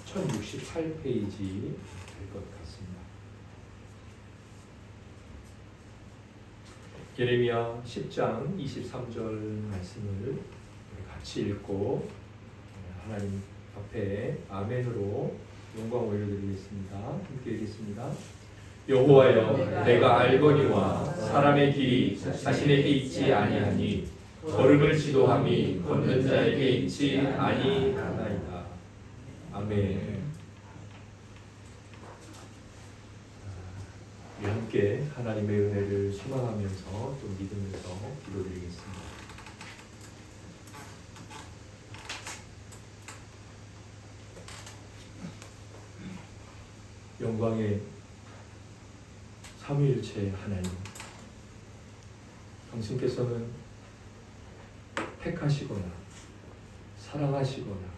1068페이지 될 것 같습니다. 예레미야 10장 23절 말씀을 같이 읽고 하나님 앞에 아멘으로 영광 올려드리겠습니다. 함께 읽겠습니다. 여호와여, 내가 알거니와 사람의 길이 자신에게 있지 아니하니 걸음을 지도함이 걷는 자에게 있지 아니하나이다. 아멘. 함께 하나님의 은혜를 소망하면서 또 믿으면서 기도드리겠습니다. 영광의 삼위일체 하나님, 당신께서는 택하시거나 사랑하시거나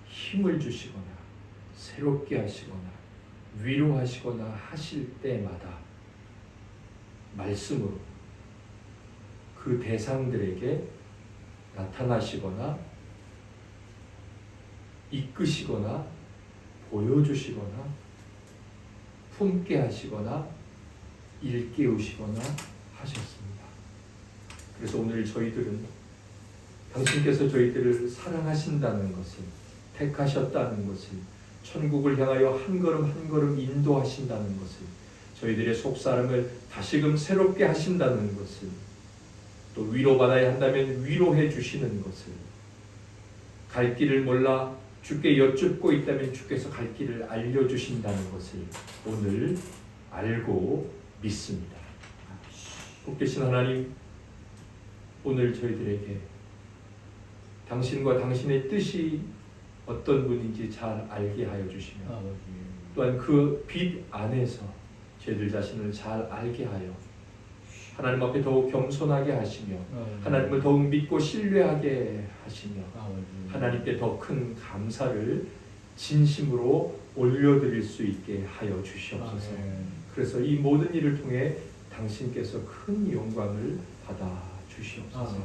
힘을 주시거나 새롭게 하시거나 위로하시거나 하실 때마다 말씀으로 그 대상들에게 나타나시거나 이끄시거나 보여주시거나 품게 하시거나 일깨우시거나 하셨습니다. 그래서 오늘 저희들은 당신께서 저희들을 사랑하신다는 것을, 택하셨다는 것을, 천국을 향하여 한 걸음 한 걸음 인도하신다는 것을, 저희들의 속사람을 다시금 새롭게 하신다는 것을, 또 위로받아야 한다면 위로해 주시는 것을, 갈 길을 몰라 주께 여쭙고 있다면 주께서 갈 길을 알려주신다는 것을 오늘 알고 믿습니다. 복되신 하나님, 오늘 저희들에게 당신과 당신의 뜻이 어떤 분인지 잘 알게 하여 주시며 또한 그 빛 안에서 저희들 자신을 잘 알게 하여 하나님 앞에 더욱 겸손하게 하시며 하나님을 더욱 믿고 신뢰하게 하시며 하나님께 더 큰 감사를 진심으로 올려드릴 수 있게 하여 주시옵소서. 그래서 이 모든 일을 통해 당신께서 큰 영광을 받아 주시옵소서.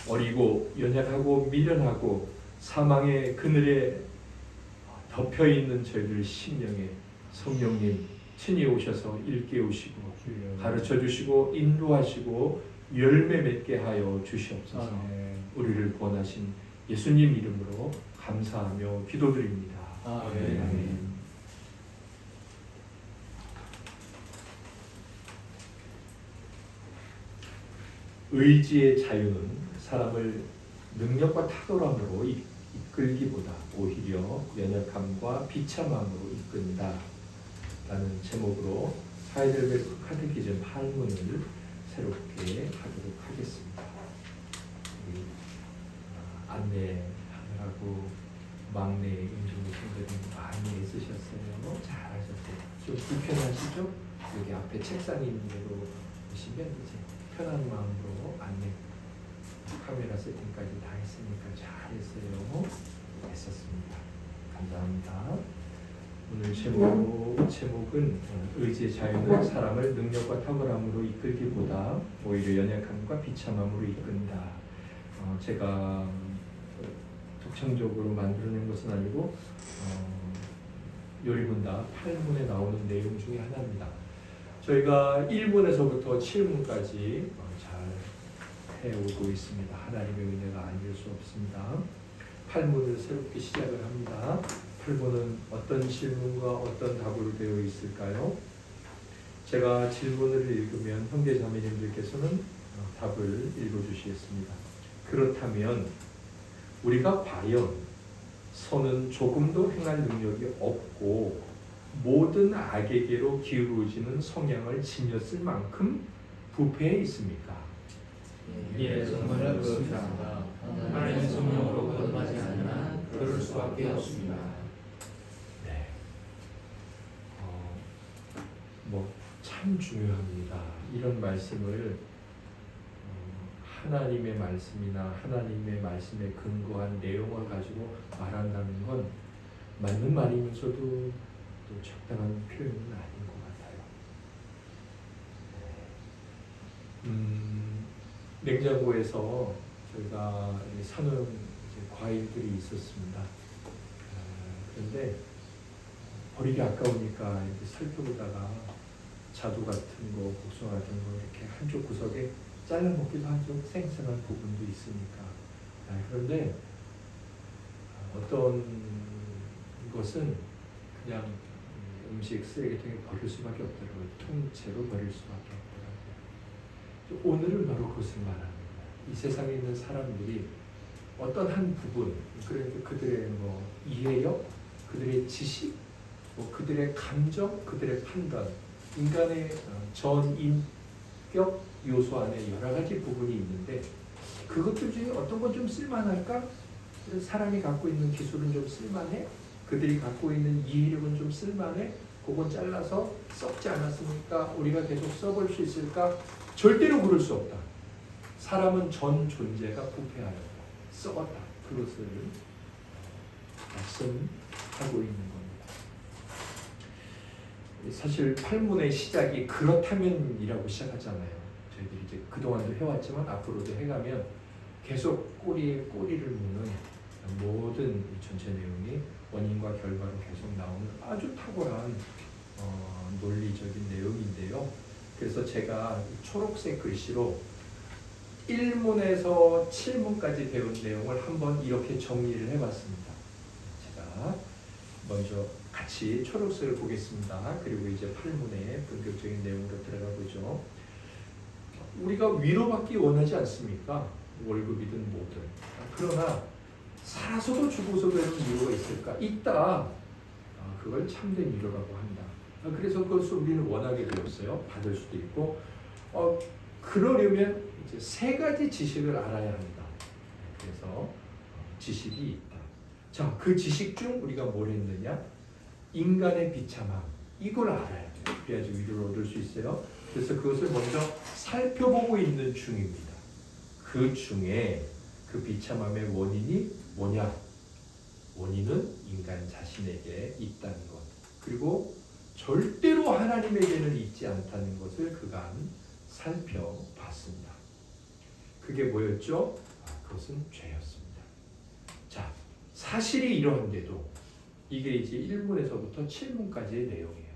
어리고 연약하고 미련하고 사망의 그늘에 덮여있는 저희들 심령에 성령님 친히 오셔서 일깨우시고 가르쳐주시고 인도하시고 열매 맺게 하여 주시옵소서. 우리를 구원하신 예수님 이름으로 감사하며 기도드립니다. 아멘. 의지의 자유는 사람을 능력과 탁월함으로 이끌기보다 오히려 연약함과 비참함으로 이끈다 라는 제목으로 하이델베르크 카테키즘 한문을 새롭게 하도록 하겠습니다. 안내하느라고 막내 임종우 선생님 많이 애쓰셨어요. 잘하셨어요. 좀 불편하시죠? 여기 앞에 책상이 있는 대로 보시면 이제 편한 마음으로 안내 카메라 세팅까지 다 했으니까 잘했어요. 했었습니다. 감사합니다. 오늘 제목은 의지의 자유는 사람을 능력과 탁월함으로 이끌기보다 오히려 연약함과 비참함으로 이끈다. 제가 독창적으로 만들어낸 것은 아니고 요리문답 8문에 나오는 내용 중에 하나입니다. 저희가 1문에서부터 7문까지 잘 해오고 있습니다. 하나님의 은혜가 아닐 수 없습니다. 8문을 새롭게 시작을 합니다. 8문은 어떤 질문과 어떤 답으로 되어 있을까요? 제가 질문을 읽으면 형제자매님들께서는 답을 읽어주시겠습니다. 그렇다면 우리가 과연 선은 조금도 행할 능력이 없고 모든 악에게로 기울어지는 성향을 지녔을 만큼 부패해 있습니까? 예, 정말 그렇습니다. 하나님의 성령으로 거듭나지 않으나 그럴 수밖에 없습니다. 네. 참 중요합니다. 이런 말씀을 하나님의 말씀이나 하나님의 말씀에 근거한 내용을 가지고 말한다는 건 맞는 말이면서도 또 적당한 표현은 아닌 것 같아요. 냉장고에서 저희가 사는 과일들이 있었습니다. 그런데 버리기 아까우니까 이렇게 살펴보다가 자두 같은 거, 복숭아 같은 거 이렇게 한쪽 구석에 잘라 먹기도 하죠. 생생한 부분도 있으니까. 그런데 어떤 것은 그냥 음식 쓰레기통에 버릴 수밖에 없더라고요. 통째로 버릴 수밖에 없더라고요. 오늘은 바로 그것을 말하는 거예요. 이 세상에 있는 사람들이 어떤 한 부분, 그러니까 그들의 이해력, 그들의 지식, 그들의 감정, 그들의 판단, 인간의 전인격 요소 안에 여러 가지 부분이 있는데 그것들 중에 어떤 건 좀 쓸만할까? 사람이 갖고 있는 기술은 좀 쓸만해? 그들이 갖고 있는 이해력은 좀 쓸만해? 그건 잘라서 썩지 않았으니까 우리가 계속 써볼 수 있을까? 절대로 그럴 수 없다. 사람은 전 존재가 부패하였다. 썩었다. 그것을 말씀하고 있는 겁니다. 사실 팔문의 시작이 그렇다면이라고 시작하잖아요. 저희들이 이제 그동안도 해왔지만 앞으로도 해가면 계속 꼬리에 꼬리를 무는 모든 전체 내용이 원인과 결과로 계속 나오는 아주 탁월한 논리적인 내용인데요. 그래서 제가 초록색 글씨로 1문에서 7문까지 배운 내용을 한번 이렇게 정리를 해봤습니다. 제가 먼저 같이 초록색을 보겠습니다. 그리고 이제 8문의 본격적인 내용으로 들어가 보죠. 우리가 위로받기 원하지 않습니까? 월급이든 뭐든. 그러나 살아서도 죽어서도 되는 위로가 있을까? 있다. 그걸 참된 위로라고 한다. 그래서 그것을 우리는 원하게 되었어요. 받을 수도 있고. 그러려면 이제 세 가지 지식을 알아야 한다. 그래서 지식이 있다. 자, 그 지식 중 우리가 뭘 했느냐? 인간의 비참함. 이걸 알아야 돼요. 그래야지 위로를 얻을 수 있어요. 그래서 그것을 먼저 살펴보고 있는 중입니다. 그 중에 그 비참함의 원인이 뭐냐? 원인은 인간 자신에게 있다는 것. 그리고 절대로 하나님에게는 있지 않다는 것을 그간 살펴봤습니다. 그게 뭐였죠? 그것은 죄였습니다. 자, 사실이 이러한데도 이게 이제 1문에서부터 7문까지의 내용이에요.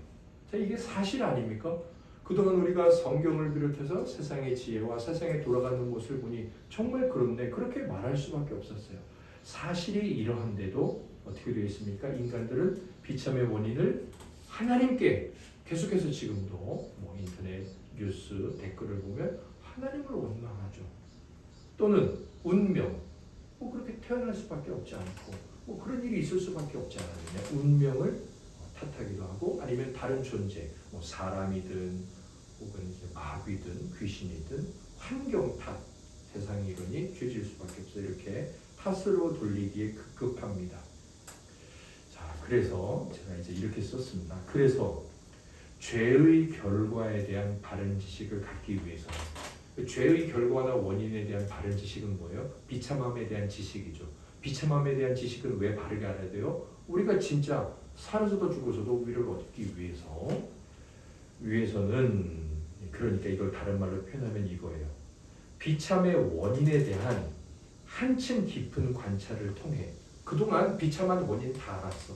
자, 이게 사실 아닙니까? 그동안 우리가 성경을 비롯해서 세상의 지혜와 세상에 돌아가는 모습을 보니 정말 그렇네. 그렇게 말할 수밖에 없었어요. 사실이 이러한데도 어떻게 되어 있습니까? 인간들은 비참의 원인을 하나님께 계속해서 지금도 인터넷 뉴스 댓글을 보면 하나님을 원망하죠. 또는 운명, 그렇게 태어날 수밖에 없지 않고 그런 일이 있을 수밖에 없지 않았느냐. 운명을 탓하기도 하고 아니면 다른 존재, 사람이든 혹은 이제 마귀든 귀신이든 환경 탓, 세상이 이러니 죄질 수밖에 없어요. 이렇게 탓으로 돌리기에 급급합니다. 자, 그래서 제가 이제 이렇게 썼습니다. 그래서 죄의 결과에 대한 바른 지식을 갖기 위해서 죄의 결과나 원인에 대한 바른 지식은 뭐예요? 비참함에 대한 지식이죠. 비참함에 대한 지식은 왜 바르게 알아야 돼요? 우리가 진짜 살아서도 죽어서도 위로를 얻기 위해서는 그러니까 이걸 다른 말로 표현하면 이거예요. 비참의 원인에 대한 한층 깊은 관찰을 통해 그동안 비참한 원인 다 알았어.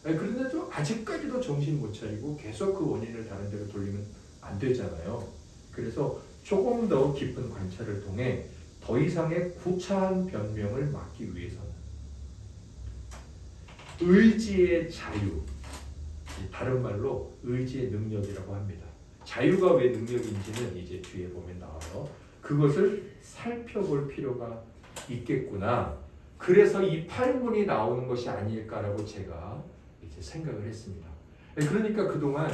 그런데도 아직까지도 정신 못 차리고 계속 그 원인을 다른 데로 돌리면 안 되잖아요. 그래서 조금 더 깊은 관찰을 통해 더 이상의 구차한 변명을 막기 위해서는 의지의 자유, 다른 말로 의지의 능력이라고 합니다. 자유가 왜 능력인지는 이제 뒤에 보면 나와요. 그것을 살펴볼 필요가 있겠구나. 그래서 이 8문이 나오는 것이 아닐까라고 제가 이제 생각을 했습니다. 그러니까 그동안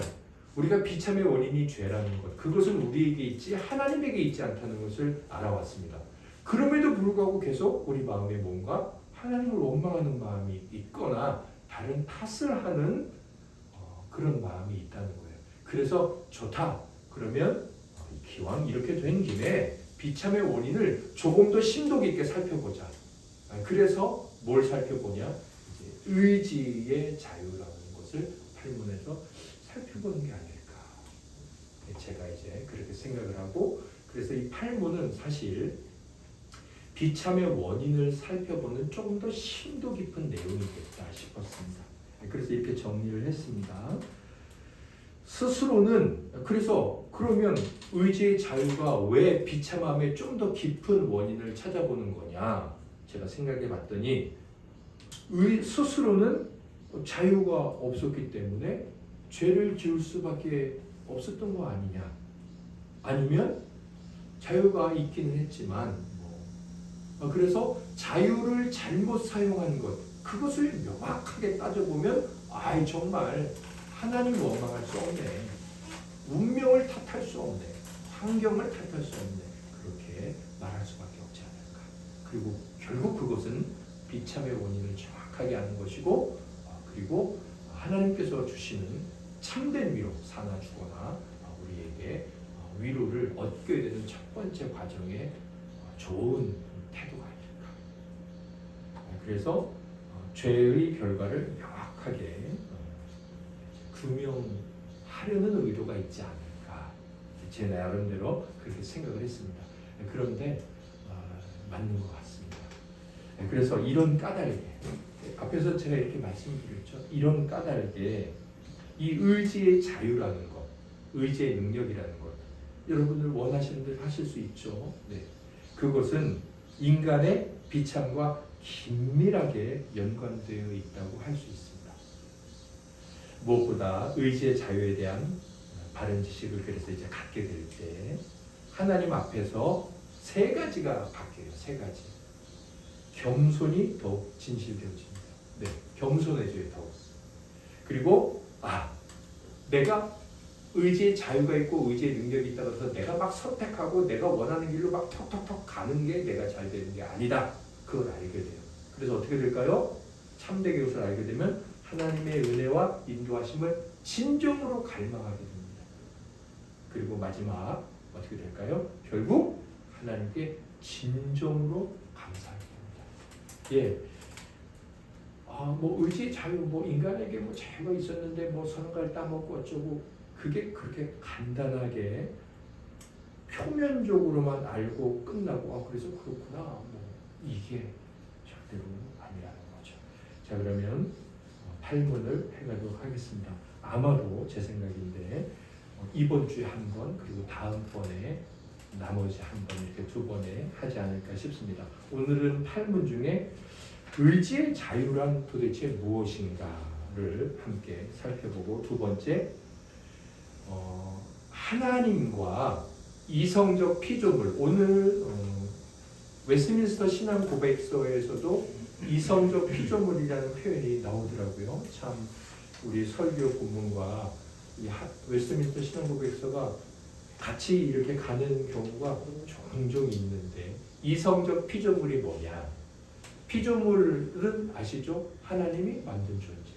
우리가 비참의 원인이 죄라는 것, 그것은 우리에게 있지 하나님에게 있지 않다는 것을 알아왔습니다. 그럼에도 불구하고 계속 우리 마음에 뭔가 하나님을 원망하는 마음이 있거나 다른 탓을 하는 그런 마음이 있다는 거예요. 그래서 좋다. 그러면 기왕 이렇게 된 김에 비참의 원인을 조금 더 심도 깊게 살펴보자. 그래서 뭘 살펴보냐? 이제 의지의 자유라는 것을 8문에서 살펴보는 게 아닐까. 제가 이제 그렇게 생각을 하고, 그래서 이 8문은 사실 비참의 원인을 살펴보는 조금 더 심도 깊은 내용이겠다 싶었습니다. 그래서 이렇게 정리를 했습니다. 스스로는 그래서 그러면 의지의 자유가 왜 비참함의 좀 더 깊은 원인을 찾아보는 거냐? 제가 생각해 봤더니 스스로는 자유가 없었기 때문에 죄를 지을 수밖에 없었던 거 아니냐? 아니면 자유가 있기는 했지만 그래서 자유를 잘못 사용한 것 그것을 명확하게 따져보면 정말 하나님 원망할 수 없네. 운명을 탓할 수 없네. 환경을 탓할 수 없네. 그렇게 말할 수밖에 없지 않을까. 그리고 결국 그것은 비참의 원인을 정확하게 아는 것이고 그리고 하나님께서 주시는 참된 위로 사나 죽거나 우리에게 위로를 얻게 되는 첫 번째 과정에 좋은 태도가 아닐까. 그래서 죄의 결과를 명확하게 규명하려는 의도가 있지 않을까. 제 나름대로 그렇게 생각을 했습니다. 그런데 맞는 것 같습니다. 그래서 이런 까닭에 앞에서 제가 이렇게 말씀드렸죠. 이런 까닭에 이 의지의 자유라는 것, 의지의 능력이라는 것, 여러분들 원하시는 대로 하실 수 있죠. 네. 그것은 인간의 비참과 긴밀하게 연관되어 있다고 할 수 있습니다. 무엇보다 의지의 자유에 대한 바른 지식을 그래서 이제 갖게 될 때 하나님 앞에서 세 가지가 바뀌어요. 세 가지. 겸손이 더욱 진실되어집니다. 네, 겸손해져요. 더욱. 그리고 내가 의지의 자유가 있고 의지의 능력이 있다고 해서 내가 막 선택하고 내가 원하는 길로 막 턱턱턱 가는 게 내가 잘 되는 게 아니다. 그걸 알게 돼요. 그래서 어떻게 될까요? 참되게 그것을 알게 되면 하나님의 은혜와 인도하심을 진정으로 갈망하게 됩니다. 그리고 마지막 어떻게 될까요? 결국 하나님께 진정으로 감사하게 됩니다. 예. 의지의 자유, 인간에게 자유가 있었는데 선악과를 따먹고 어쩌고 그게 그렇게 간단하게 표면적으로만 알고 끝나고 그래서 그렇구나 이게 절대로 아니라는 거죠. 자 그러면 8문을 해가도록 하겠습니다. 아마도 제 생각인데 이번 주에 한 번 그리고 다음번에 나머지 한 번 이렇게 두 번에 하지 않을까 싶습니다. 오늘은 8문 중에 의지의 자유란 도대체 무엇인가를 함께 살펴보고 두 번째 하나님과 이성적 피조물 오늘 웨스민스터 신앙 고백서에서도 이성적 피조물이라는 표현이 나오더라고요. 참 우리 설교 본문과 이 웨스민스터 신앙 고백서가 같이 이렇게 가는 경우가 종종 있는데 이성적 피조물이 뭐냐? 피조물은 아시죠? 하나님이 만든 존재.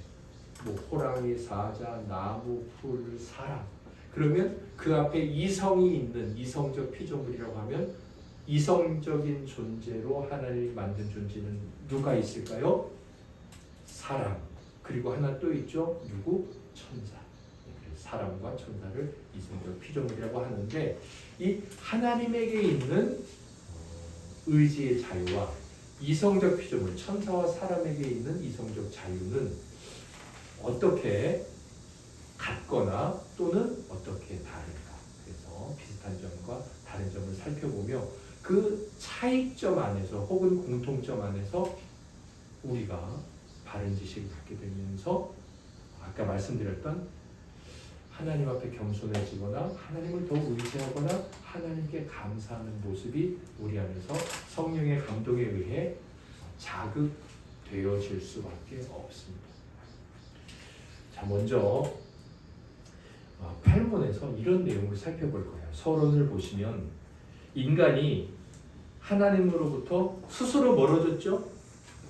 호랑이, 사자, 나무, 풀, 사람. 그러면 그 앞에 이성이 있는 이성적 피조물이라고 하면 이성적인 존재로 하나님이 만든 존재는 누가 있을까요? 사람. 그리고 하나 또 있죠. 누구? 천사. 사람과 천사를 이성적 피조물이라고 하는데 이 하나님에게 있는 의지의 자유와 이성적 피조물, 천사와 사람에게 있는 이성적 자유는 어떻게 같거나 또는 어떻게 다른가. 그래서 비슷한 점과 다른 점을 살펴보며 그 차이점 안에서 혹은 공통점 안에서 우리가 바른 지식을 갖게 되면서 아까 말씀드렸던 하나님 앞에 겸손해지거나 하나님을 더욱 의지하거나 하나님께 감사하는 모습이 우리 안에서 성령의 감동에 의해 자극되어질 수밖에 없습니다. 자, 먼저 8문에서 이런 내용을 살펴볼 거예요. 서론을 보시면 인간이 하나님으로부터 스스로 멀어졌죠.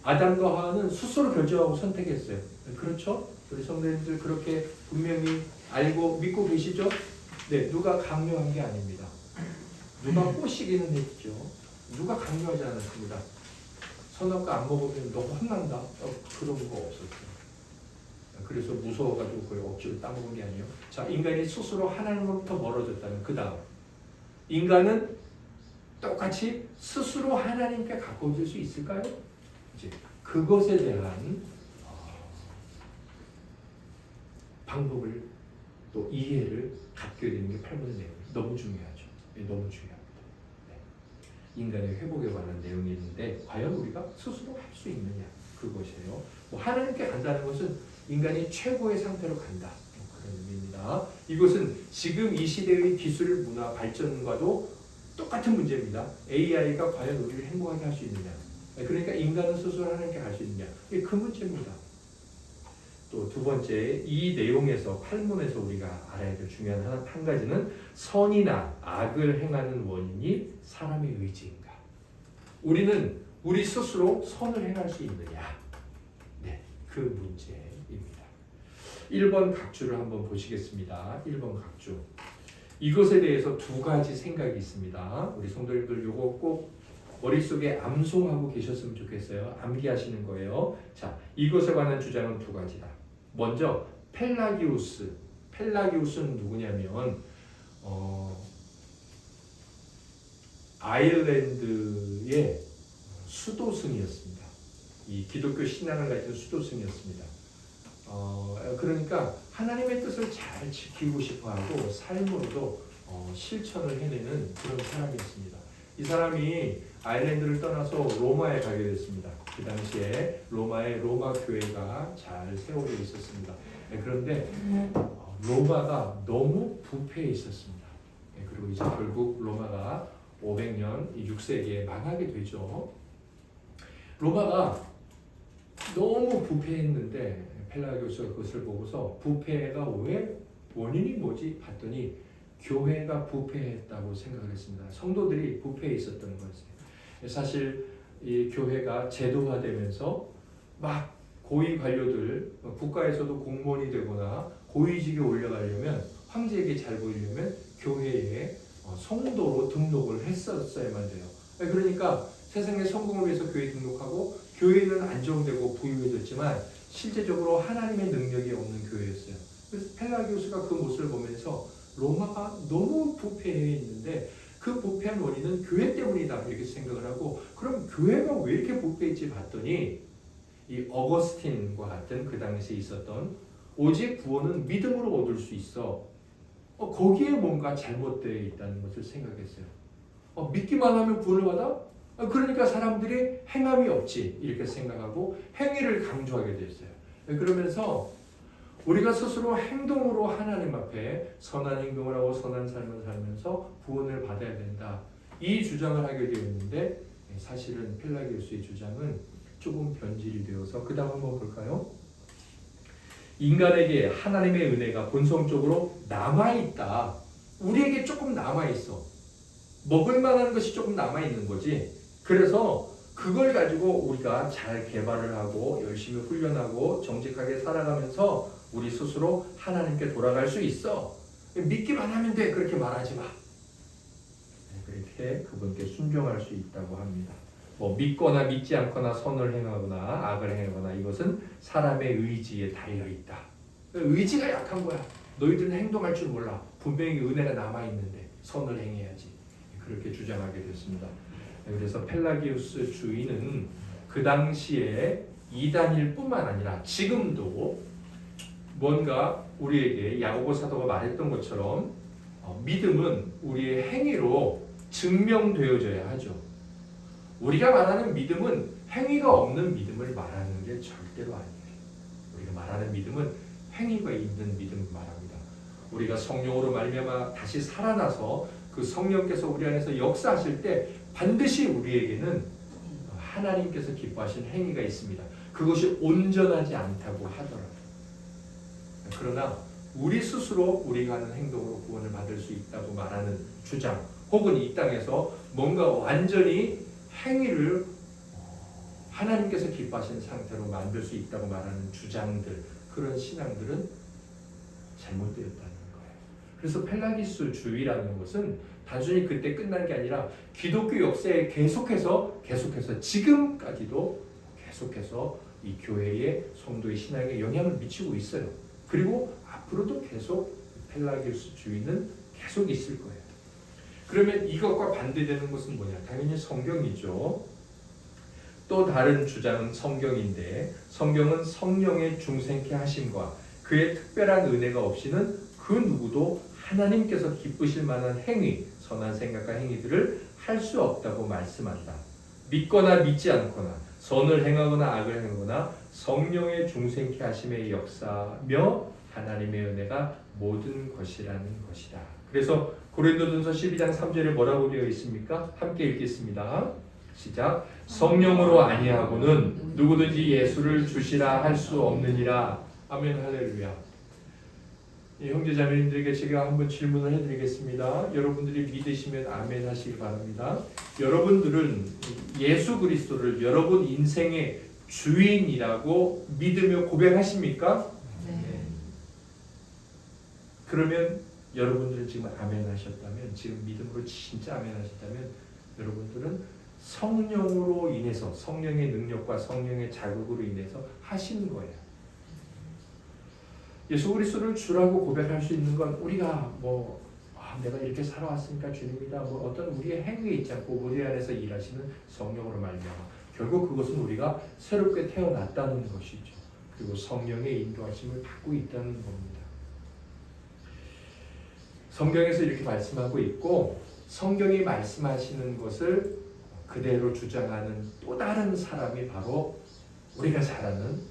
아담과 하와는 스스로 결정하고 선택했어요. 그렇죠? 우리 성도님들 그렇게 분명히 알고 믿고 계시죠? 네, 누가 강요한 게 아닙니다. 누가 꼬시기는 했죠. 누가 강요하지 않았습니다. 선악과 안 먹으면 너 혼난다. 그런 거 없었죠. 그래서 무서워가지고 그걸 억지로 따먹은 게 아니에요. 자, 인간이 스스로 하나님으로부터 멀어졌다면 그 다음 인간은 똑같이 스스로 하나님께 가까워질 수 있을까요? 이제 그것에 대한 방법을 또 이해를 갖게 되는 게 8번의 내용. 너무 중요하죠. 너무 중요합니다. 네. 인간의 회복에 관한 내용이 있는데 과연 우리가 스스로 할 수 있느냐 그것이에요. 하나님께 간다는 것은 인간이 최고의 상태로 간다. 그런 의미입니다. 이것은 지금 이 시대의 기술 문화 발전과도 똑같은 문제입니다. AI가 과연 우리를 행복하게 할 수 있느냐. 그러니까 인간은 스스로 하나님께 갈 수 있느냐. 그 문제입니다. 또 두 번째, 이 내용에서 8문에서 우리가 알아야 될 중요한 한 가지는 선이나 악을 행하는 원인이 사람의 의지인가. 우리는 우리 스스로 선을 행할 수 있느냐. 네, 그 문제입니다. 1번 각주를 한번 보시겠습니다. 1번 각주. 이것에 대해서 두 가지 생각이 있습니다. 우리 성도님들 요거 꼭 머릿속에 암송하고 계셨으면 좋겠어요. 암기하시는 거예요. 자, 이것에 관한 주장은 두 가지다. 먼저 펠라기우스. 펠라기우스는 누구냐면 아일랜드의 수도승이었습니다. 이 기독교 신앙을 가진 수도승이었습니다. 그러니까 하나님의 뜻을 잘 지키고 싶어하고 삶으로도 실천을 해내는 그런 사람이었습니다. 이 사람이 아일랜드를 떠나서 로마에 가게 됐습니다. 그 당시에 로마에 로마 교회가 잘 세워져 있었습니다. 그런데 로마가 너무 부패해 있었습니다. 그리고 이제 결국 로마가 500년 6세기에 망하게 되죠. 로마가 너무 부패했는데 펠라기우스가 그것을 보고서 부패가 왜 원인이 뭐지 봤더니 교회가 부패했다고 생각을 했습니다. 성도들이 부패해 있었던 거였어요. 사실 이 교회가 제도화되면서 막 고위 관료들 국가에서도 공무원이 되거나 고위직에 올라가려면 황제에게 잘 보이려면 교회에 성도로 등록을 했었어야만 돼요. 그러니까 세상의 성공을 위해서 교회에 등록하고 교회는 안정되고 부유해졌지만 실제적으로 하나님의 능력이 없는 교회였어요. 그래서 펠라기우스가 그 모습을 보면서 로마가 너무 부패해 있는데 그 부패한 원인은 교회 때문이다 이렇게 생각을 하고 그럼 교회가 왜 이렇게 부패했지 봤더니 이 어거스틴과 같은 그 당시에 있었던 오직 구원은 믿음으로 얻을 수 있어 거기에 뭔가 잘못되어 있다는 것을 생각했어요. 믿기만 하면 구원을 받아? 그러니까 사람들이 행함이 없지 이렇게 생각하고 행위를 강조하게 됐어요. 그러면서 우리가 스스로 행동으로 하나님 앞에 선한 행동을 하고 선한 삶을 살면서 구원을 받아야 된다. 이 주장을 하게 되었는데 사실은 펠라기우스의 주장은 조금 변질이 되어서 그 다음 한번 볼까요? 인간에게 하나님의 은혜가 본성적으로 남아있다. 우리에게 조금 남아있어. 먹을 만한 것이 조금 남아있는 거지. 그래서 그걸 가지고 우리가 잘 개발을 하고 열심히 훈련하고 정직하게 살아가면서 우리 스스로 하나님께 돌아갈 수 있어. 믿기만 하면 돼. 그렇게 말하지 마. 그렇게 그분께 순종할 수 있다고 합니다. 믿거나 믿지 않거나 선을 행하거나 악을 행하거나 이것은 사람의 의지에 달려있다. 의지가 약한 거야. 너희들은 행동할 줄 몰라. 분명히 은혜가 남아있는데 선을 행해야지. 그렇게 주장하게 됐습니다. 그래서 펠라기우스 주의는 그 당시에 이단일 뿐만 아니라 지금도 뭔가 우리에게 야고보 사도가 말했던 것처럼 믿음은 우리의 행위로 증명되어져야 하죠. 우리가 말하는 믿음은 행위가 없는 믿음을 말하는 게 절대로 아니에요. 우리가 말하는 믿음은 행위가 있는 믿음을 말합니다. 우리가 성령으로 말미암아 다시 살아나서 그 성령께서 우리 안에서 역사하실 때 반드시 우리에게는 하나님께서 기뻐하신 행위가 있습니다. 그것이 온전하지 않다고 하더라도 그러나 우리 스스로 우리가 하는 행동으로 구원을 받을 수 있다고 말하는 주장 혹은 이 땅에서 뭔가 완전히 행위를 하나님께서 기뻐하시는 상태로 만들 수 있다고 말하는 주장들 그런 신앙들은 잘못되었다는 거예요. 그래서 펠라기우스 주의라는 것은 단순히 그때 끝난 게 아니라 기독교 역사에 계속해서 지금까지도 계속해서 이 교회의 성도의 신앙에 영향을 미치고 있어요. 그리고 앞으로도 계속 펠라기우스 주의는 계속 있을 거예요. 그러면 이것과 반대되는 것은 뭐냐? 당연히 성경이죠. 또 다른 주장은 성경인데 성경은 성령의 중생케 하심과 그의 특별한 은혜가 없이는 그 누구도 하나님께서 기쁘실 만한 행위, 선한 생각과 행위들을 할 수 없다고 말씀한다. 믿거나 믿지 않거나 선을 행하거나 악을 행하거나 성령의 중생케 하심의 역사며 하나님의 은혜가 모든 것이라는 것이다. 그래서 고린도전서 12장 3절에 뭐라고 되어 있습니까? 함께 읽겠습니다. 시작. 성령으로 아니하고는 누구든지 예수를 주시라 할 수 없느니라. 아멘 할렐루야. 형제 자매님들에게 제가 한번 질문을 해드리겠습니다. 여러분들이 믿으시면 아멘 하시기 바랍니다. 여러분들은 예수 그리스도를 여러분 인생의 주인이라고 믿으며 고백하십니까? 네. 그러면 여러분들은 지금 아멘 하셨다면, 지금 믿음으로 진짜 아멘 하셨다면 여러분들은 성령으로 인해서, 성령의 능력과 성령의 자극으로 인해서 하시는 거예요. 예수 그리스도를 주라고 고백할 수 있는 건 우리가 내가 이렇게 살아왔으니까 주님이다, 어떤 우리의 행위에 있지 않고 우리 안에서 일하시는 성령으로 말미암아 결국 그것은 우리가 새롭게 태어났다는 것이죠. 그리고 성령의 인도하심을 받고 있다는 겁니다. 성경에서 이렇게 말씀하고 있고, 성경이 말씀하시는 것을 그대로 주장하는 또 다른 사람이 바로 우리가 잘 아는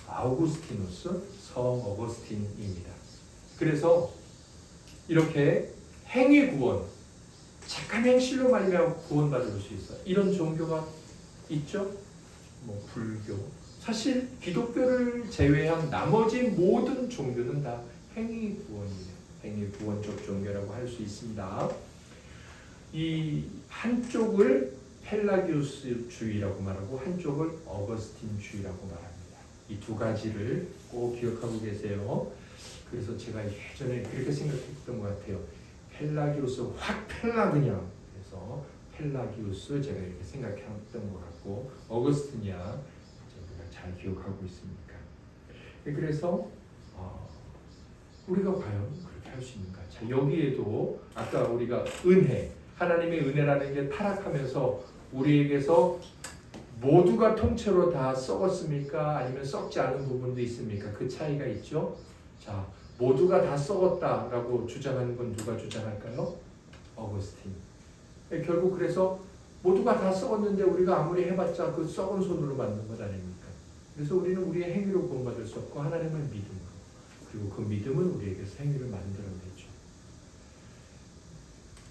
아우구스티누스, 성 어거스틴입니다. 그래서 이렇게 행위 구원, 착한 행실로 말미암아 구원받을 수 있어요. 이런 종교가 있죠. 불교, 사실 기독교를 제외한 나머지 모든 종교는 다 행위 구원이에요. 행위 구원적 종교라고 할 수 있습니다. 이 한쪽을 펠라기우스주의라고 말하고 한쪽을 어거스틴주의라고 말합니다. 이 두 가지를 꼭 기억하고 계세요. 그래서 제가 예전에 그렇게 생각했던 것 같아요. 펠라기우스 확 펠라 그냥. 그래서 펠라기우스 제가 이렇게 생각했던 것 같고, 어거스틴이야 제가 잘 기억하고 있으니까. 그래서 우리가 과연 그렇게 할 수 있는가? 자, 여기에도 아까 우리가 은혜, 하나님의 은혜라는 게 타락하면서 우리에게서 모두가 통째로 다 썩었습니까? 아니면 썩지 않은 부분도 있습니까? 그 차이가 있죠. 자, 모두가 다 썩었다라고 주장하는 건 누가 주장할까요? 어거스틴. 결국 그래서 모두가 다 썩었는데 우리가 아무리 해봤자 그 썩은 손으로 만든 것 아닙니까? 그래서 우리는 우리의 행위로 구원받을 수 없고 하나님을 믿음으로, 그리고 그 믿음은 우리에게서 행위를 만들어내죠.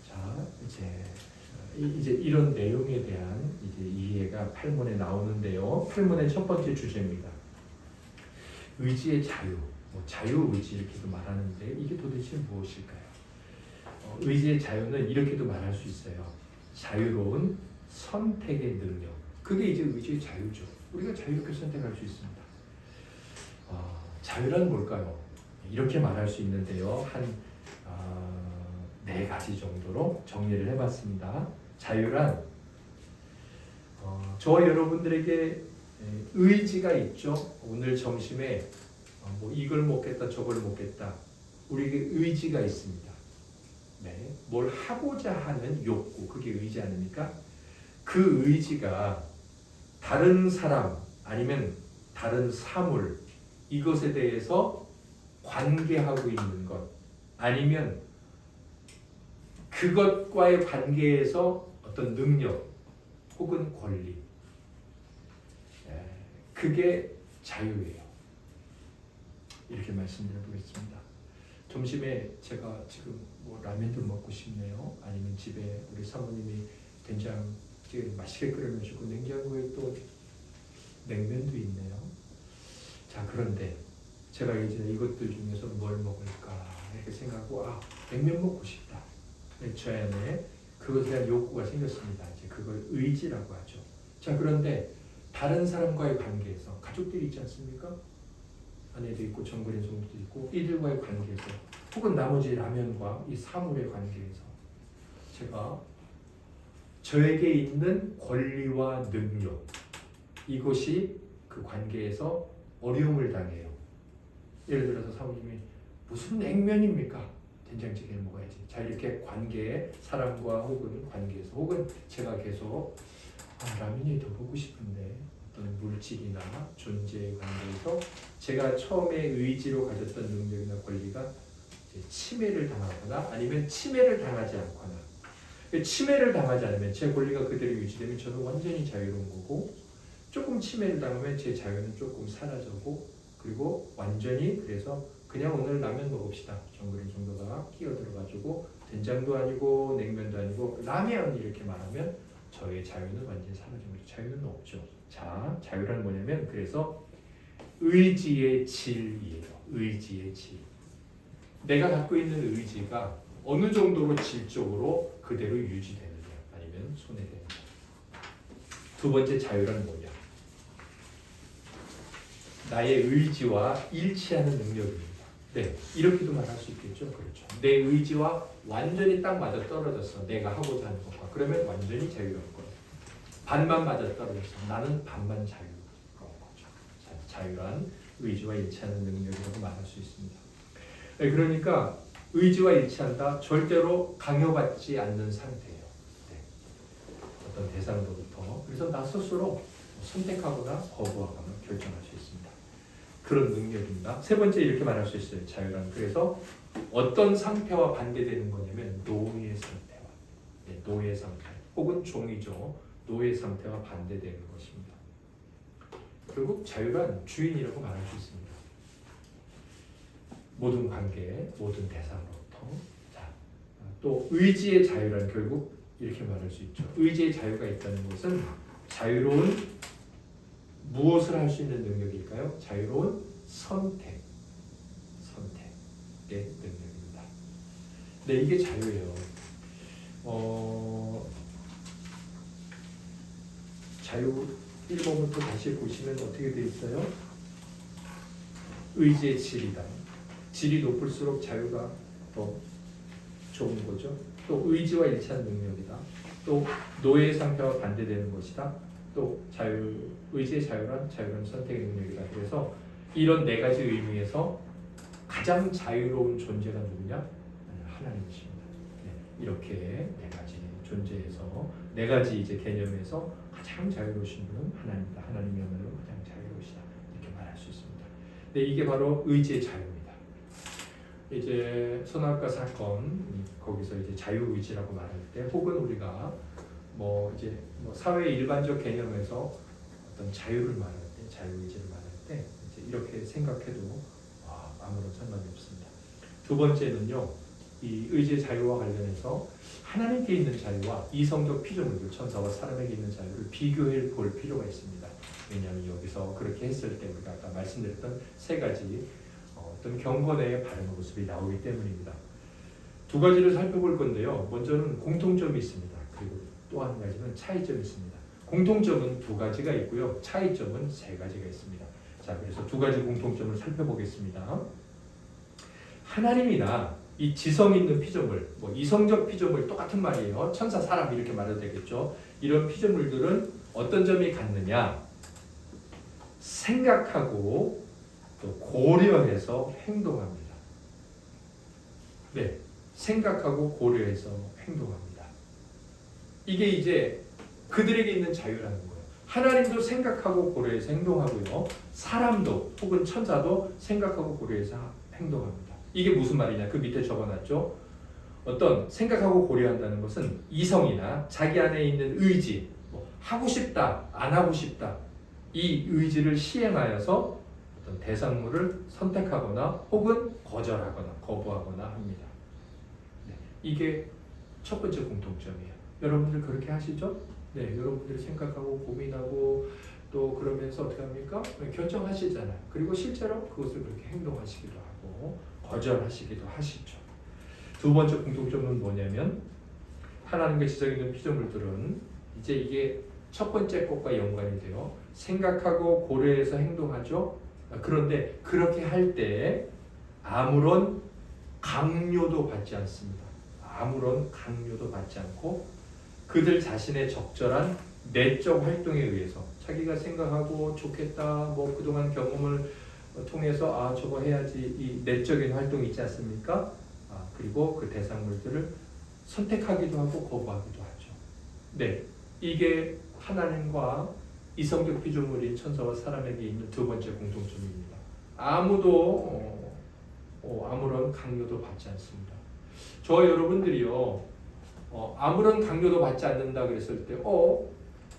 자, 이제 이런 내용에 대한 이제 이해가 8문에 나오는데요. 8문의 첫 번째 주제입니다. 의지의 자유, 자유의지 이렇게도 말하는데 이게 도대체 무엇일까요? 의지의 자유는 이렇게도 말할 수 있어요. 자유로운 선택의 능력. 그게 이제 의지의 자유죠. 우리가 자유롭게 선택할 수 있습니다. 자유란 뭘까요? 이렇게 말할 수 있는데요. 한 4가지 정도로 정리를 해봤습니다. 자유란 저와 여러분들에게 의지가 있죠. 오늘 점심에 이걸 먹겠다 저걸 먹겠다, 우리에게 의지가 있습니다. 네, 뭘 하고자 하는 욕구, 그게 의지 아닙니까? 그 의지가 다른 사람 아니면 다른 사물, 이것에 대해서 관계하고 있는 것, 아니면 그것과의 관계에서 어떤 능력 혹은 권리, 그게 자유예요. 이렇게 말씀드려 보겠습니다. 점심에 제가 지금 라면도 먹고 싶네요. 아니면 집에 우리 사모님이 된장찌개 맛있게 끓여주시고 냉장고에 또 냉면도 있네요. 자, 그런데 제가 이제 이것들 중에서 뭘 먹을까 이렇게 생각하고 냉면 먹고 싶다. 저 안에 그것에 대한 욕구가 생겼습니다. 이제 그걸 의지라고 하죠. 자, 그런데 다른 사람과의 관계에서 가족들이 있지 않습니까? 아내도 있고 정글인 성도도 있고, 이들과의 관계에서 혹은 나머지 라면과 이 사물의 관계에서 제가 저에게 있는 권리와 능력, 이것이 그 관계에서 어려움을 당해요. 예를 들어서 사모님이 무슨 냉면입니까? 된장찌개를 먹어야지. 자, 이렇게 관계, 사람과 혹은 관계에서 혹은 제가 계속 라면이 더 먹고 싶은데 어떤 물질이나 존재의 관계에서 제가 처음에 의지로 가졌던 능력이나 권리가 이제 침해를 당하거나 아니면 침해를 당하지 않거나, 침해를 당하지 않으면 제 권리가 그대로 유지되면 저는 완전히 자유로운 거고, 조금 침해를 당하면 제 자유는 조금 사라져고, 그리고 완전히 그래서 그냥 오늘 라면 먹읍시다 정도가 끼어들어가지고 된장도 아니고 냉면도 아니고 라면 이렇게 말하면 저의 자유는 완전히 사라진 거죠. 자유는 없죠. 자, 자유란 뭐냐면 그래서 의지의 질이에요. 의지의 질. 내가 갖고 있는 의지가 어느 정도로 질적으로 그대로 유지되느냐 아니면 손해되느냐. 두 번째 자유란 뭐냐? 나의 의지와 일치하는 능력입니다. 네, 이렇게도 말할 수 있겠죠. 그렇죠. 내 의지와 완전히 딱 맞아 떨어졌어. 내가 하고자 하는 것과. 그러면 완전히 자유로운 거예요. 반만 맞아 떨어졌어. 나는 반만 자유로운 거죠. 자유란 의지와 일치하는 능력이라고 말할 수 있습니다. 네, 그러니까 의지와 일치한다. 절대로 강요받지 않는 상태예요. 네. 어떤 대상으로부터. 그래서 나 스스로 선택하거나 거부하거나 결정할 수 있습니다. 그런 능력입니다. 세 번째 이렇게 말할 수 있어요. 자유란 그래서 어떤 상태와 반대되는 거냐면 노예 상태와 노예 상태 혹은 종이죠. 노예 상태와 반대되는 것입니다. 결국 자유란 주인이라고 말할 수 있습니다. 모든 관계, 모든 대상으로부터. 자, 또 의지의 자유란 결국 이렇게 말할 수 있죠. 의지의 자유가 있다는 것은 자유로운 무엇을 할 수 있는 능력일까요? 자유로운 선택의 능력입니다. 네, 이게 자유예요. 자유 1번부터 다시 보시면 어떻게 되어 있어요? 의지의 질이다. 질이 높을수록 자유가 더 좋은 거죠. 또 의지와 일치한 능력이다. 또 노예 상태와 반대되는 것이다. 또 의지의 자유란 선택의 능력이다. 그래서 이런 네 가지 의미에서 가장 자유로운 존재가 누구냐? 하나님이십니다. 네, 이렇게 네 가지 존재에서 네 가지 이제 개념에서 가장 자유로우신 분은 하나님이다. 하나님이야말로 가장 자유로우시다. 이렇게 말할 수 있습니다. 네, 이게 바로 의지의 자유입니다. 이제 선악과 사건 거기서 이제 자유의지라고 말할 때 혹은 우리가 사회 일반적 개념에서 어떤 자유를 말할 때, 자유의지를 말할 때 이제 이렇게 생각해도 아무런 상관이 없습니다. 두 번째는요, 이 의지의 자유와 관련해서 하나님께 있는 자유와 이성적 피조물들, 천사와 사람에게 있는 자유를 비교해 볼 필요가 있습니다. 왜냐하면 여기서 그렇게 했을 때 우리가 아까 말씀드렸던 세 가지 어떤 경건의 바른 모습이 나오기 때문입니다. 두 가지를 살펴볼 건데요. 먼저는 공통점이 있습니다. 그리고 또 한 가지는 차이점이 있습니다. 공통점은 두 가지가 있고요. 차이점은 세 가지가 있습니다. 자, 그래서 두 가지 공통점을 살펴보겠습니다. 하나님이나 이 지성 있는 피조물, 이성적 피조물 똑같은 말이에요. 천사, 사람 이렇게 말해도 되겠죠. 이런 피조물들은 어떤 점이 같느냐? 생각하고 또 고려해서 행동합니다. 네, 생각하고 고려해서 행동합니다. 이게 이제 그들에게 있는 자유라는 거예요. 하나님도 생각하고 고려해서 행동하고요. 사람도 혹은 천사도 생각하고 고려해서 행동합니다. 이게 무슨 말이냐? 그 밑에 적어놨죠. 어떤 생각하고 고려한다는 것은 이성이나 자기 안에 있는 의지, 하고 싶다, 안 하고 싶다, 이 의지를 시행하여서 어떤 대상물을 선택하거나 혹은 거절하거나 거부하거나 합니다. 네, 이게 첫 번째 공통점이에요. 여러분들 그렇게 하시죠? 네, 여러분들이 생각하고 고민하고 또 그러면서 어떻게 합니까? 결정하시잖아요. 그리고 실제로 그것을 그렇게 행동하시기도 하고 거절하시기도 하시죠. 두 번째 공통점은 뭐냐면 하나님과 지성 있는 피조물들은 이제 이게 첫 번째 것과 연관이 돼요. 생각하고 고려해서 행동하죠. 그런데 그렇게 할 때 아무런 강요도 받지 않습니다. 아무런 강요도 받지 않고 그들 자신의 적절한 내적 활동에 의해서 자기가 생각하고 좋겠다, 그동안 경험을 통해서 저거 해야지, 이 내적인 활동이 있지 않습니까? 그리고 그 대상물들을 선택하기도 하고 거부하기도 하죠. 네, 이게 하나님과 이성적 피조물인 천사와 사람에게 있는 두 번째 공통점입니다. 아무도 아무런 강요도 받지 않습니다. 저와 여러분들이요, 아무런 강요도 받지 않는다 그랬을 때,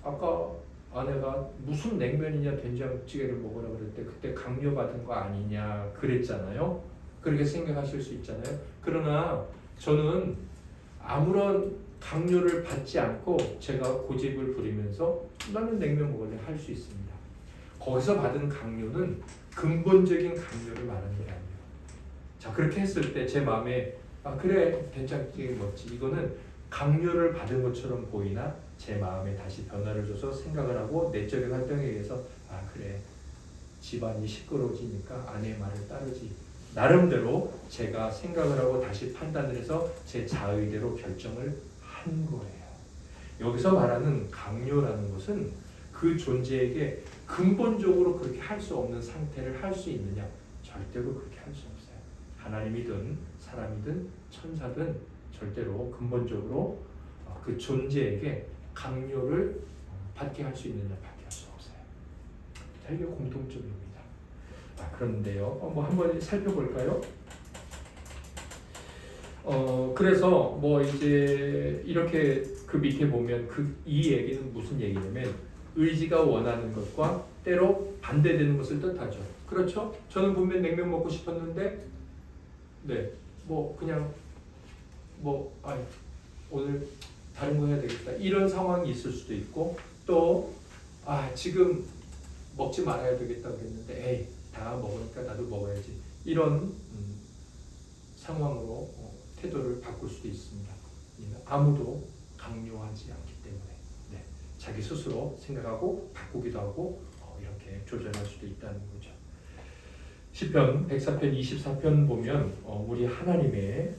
아까 아내가 무슨 냉면이냐 된장찌개를 먹으라 그럴 때 그때 강요받은 거 아니냐 그랬잖아요. 그렇게 생각하실 수 있잖아요. 그러나 저는 아무런 강요를 받지 않고 제가 고집을 부리면서 나는 냉면 먹을래 할 수 있습니다. 거기서 받은 강요는 근본적인 강요를 말하는 게 아니에요. 자, 그렇게 했을 때 제 마음에 그래 된장찌개 먹지, 이거는 강요를 받은 것처럼 보이나 제 마음에 다시 변화를 줘서 생각을 하고 내적인 활동에 의해서 그래 집안이 시끄러워지니까 아내의 말을 따르지, 나름대로 제가 생각을 하고 다시 판단을 해서 제 자의대로 결정을 한 거예요. 여기서 말하는 강요라는 것은 그 존재에게 근본적으로 그렇게 할 수 없는 상태를 할 수 있느냐? 절대로 그렇게 할 수 없어요. 하나님이든 사람이든 천사든 절대로 근본적으로 그 존재에게 강요를 받게 할 수 있느냐? 받게 할 수 없어요. 자, 이게 공통점입니다. 그런데요, 한번 살펴볼까요? 그래서 이제 이렇게 그 밑에 보면 이 얘기는 무슨 얘기냐면 의지가 원하는 것과 때로 반대되는 것을 뜻하죠. 그렇죠? 저는 분명 냉면 먹고 싶었는데, 그냥 오늘 다른 거 해야 되겠다, 이런 상황이 있을 수도 있고, 또 지금 먹지 말아야 되겠다 그랬는데 다 먹으니까 나도 먹어야지, 이런 상황으로 태도를 바꿀 수도 있습니다. 아무도 강요하지 않기 때문에 자기 스스로 생각하고 바꾸기도 하고 이렇게 조절할 수도 있다는 거죠. 시편 104편 24편 보면 우리 하나님의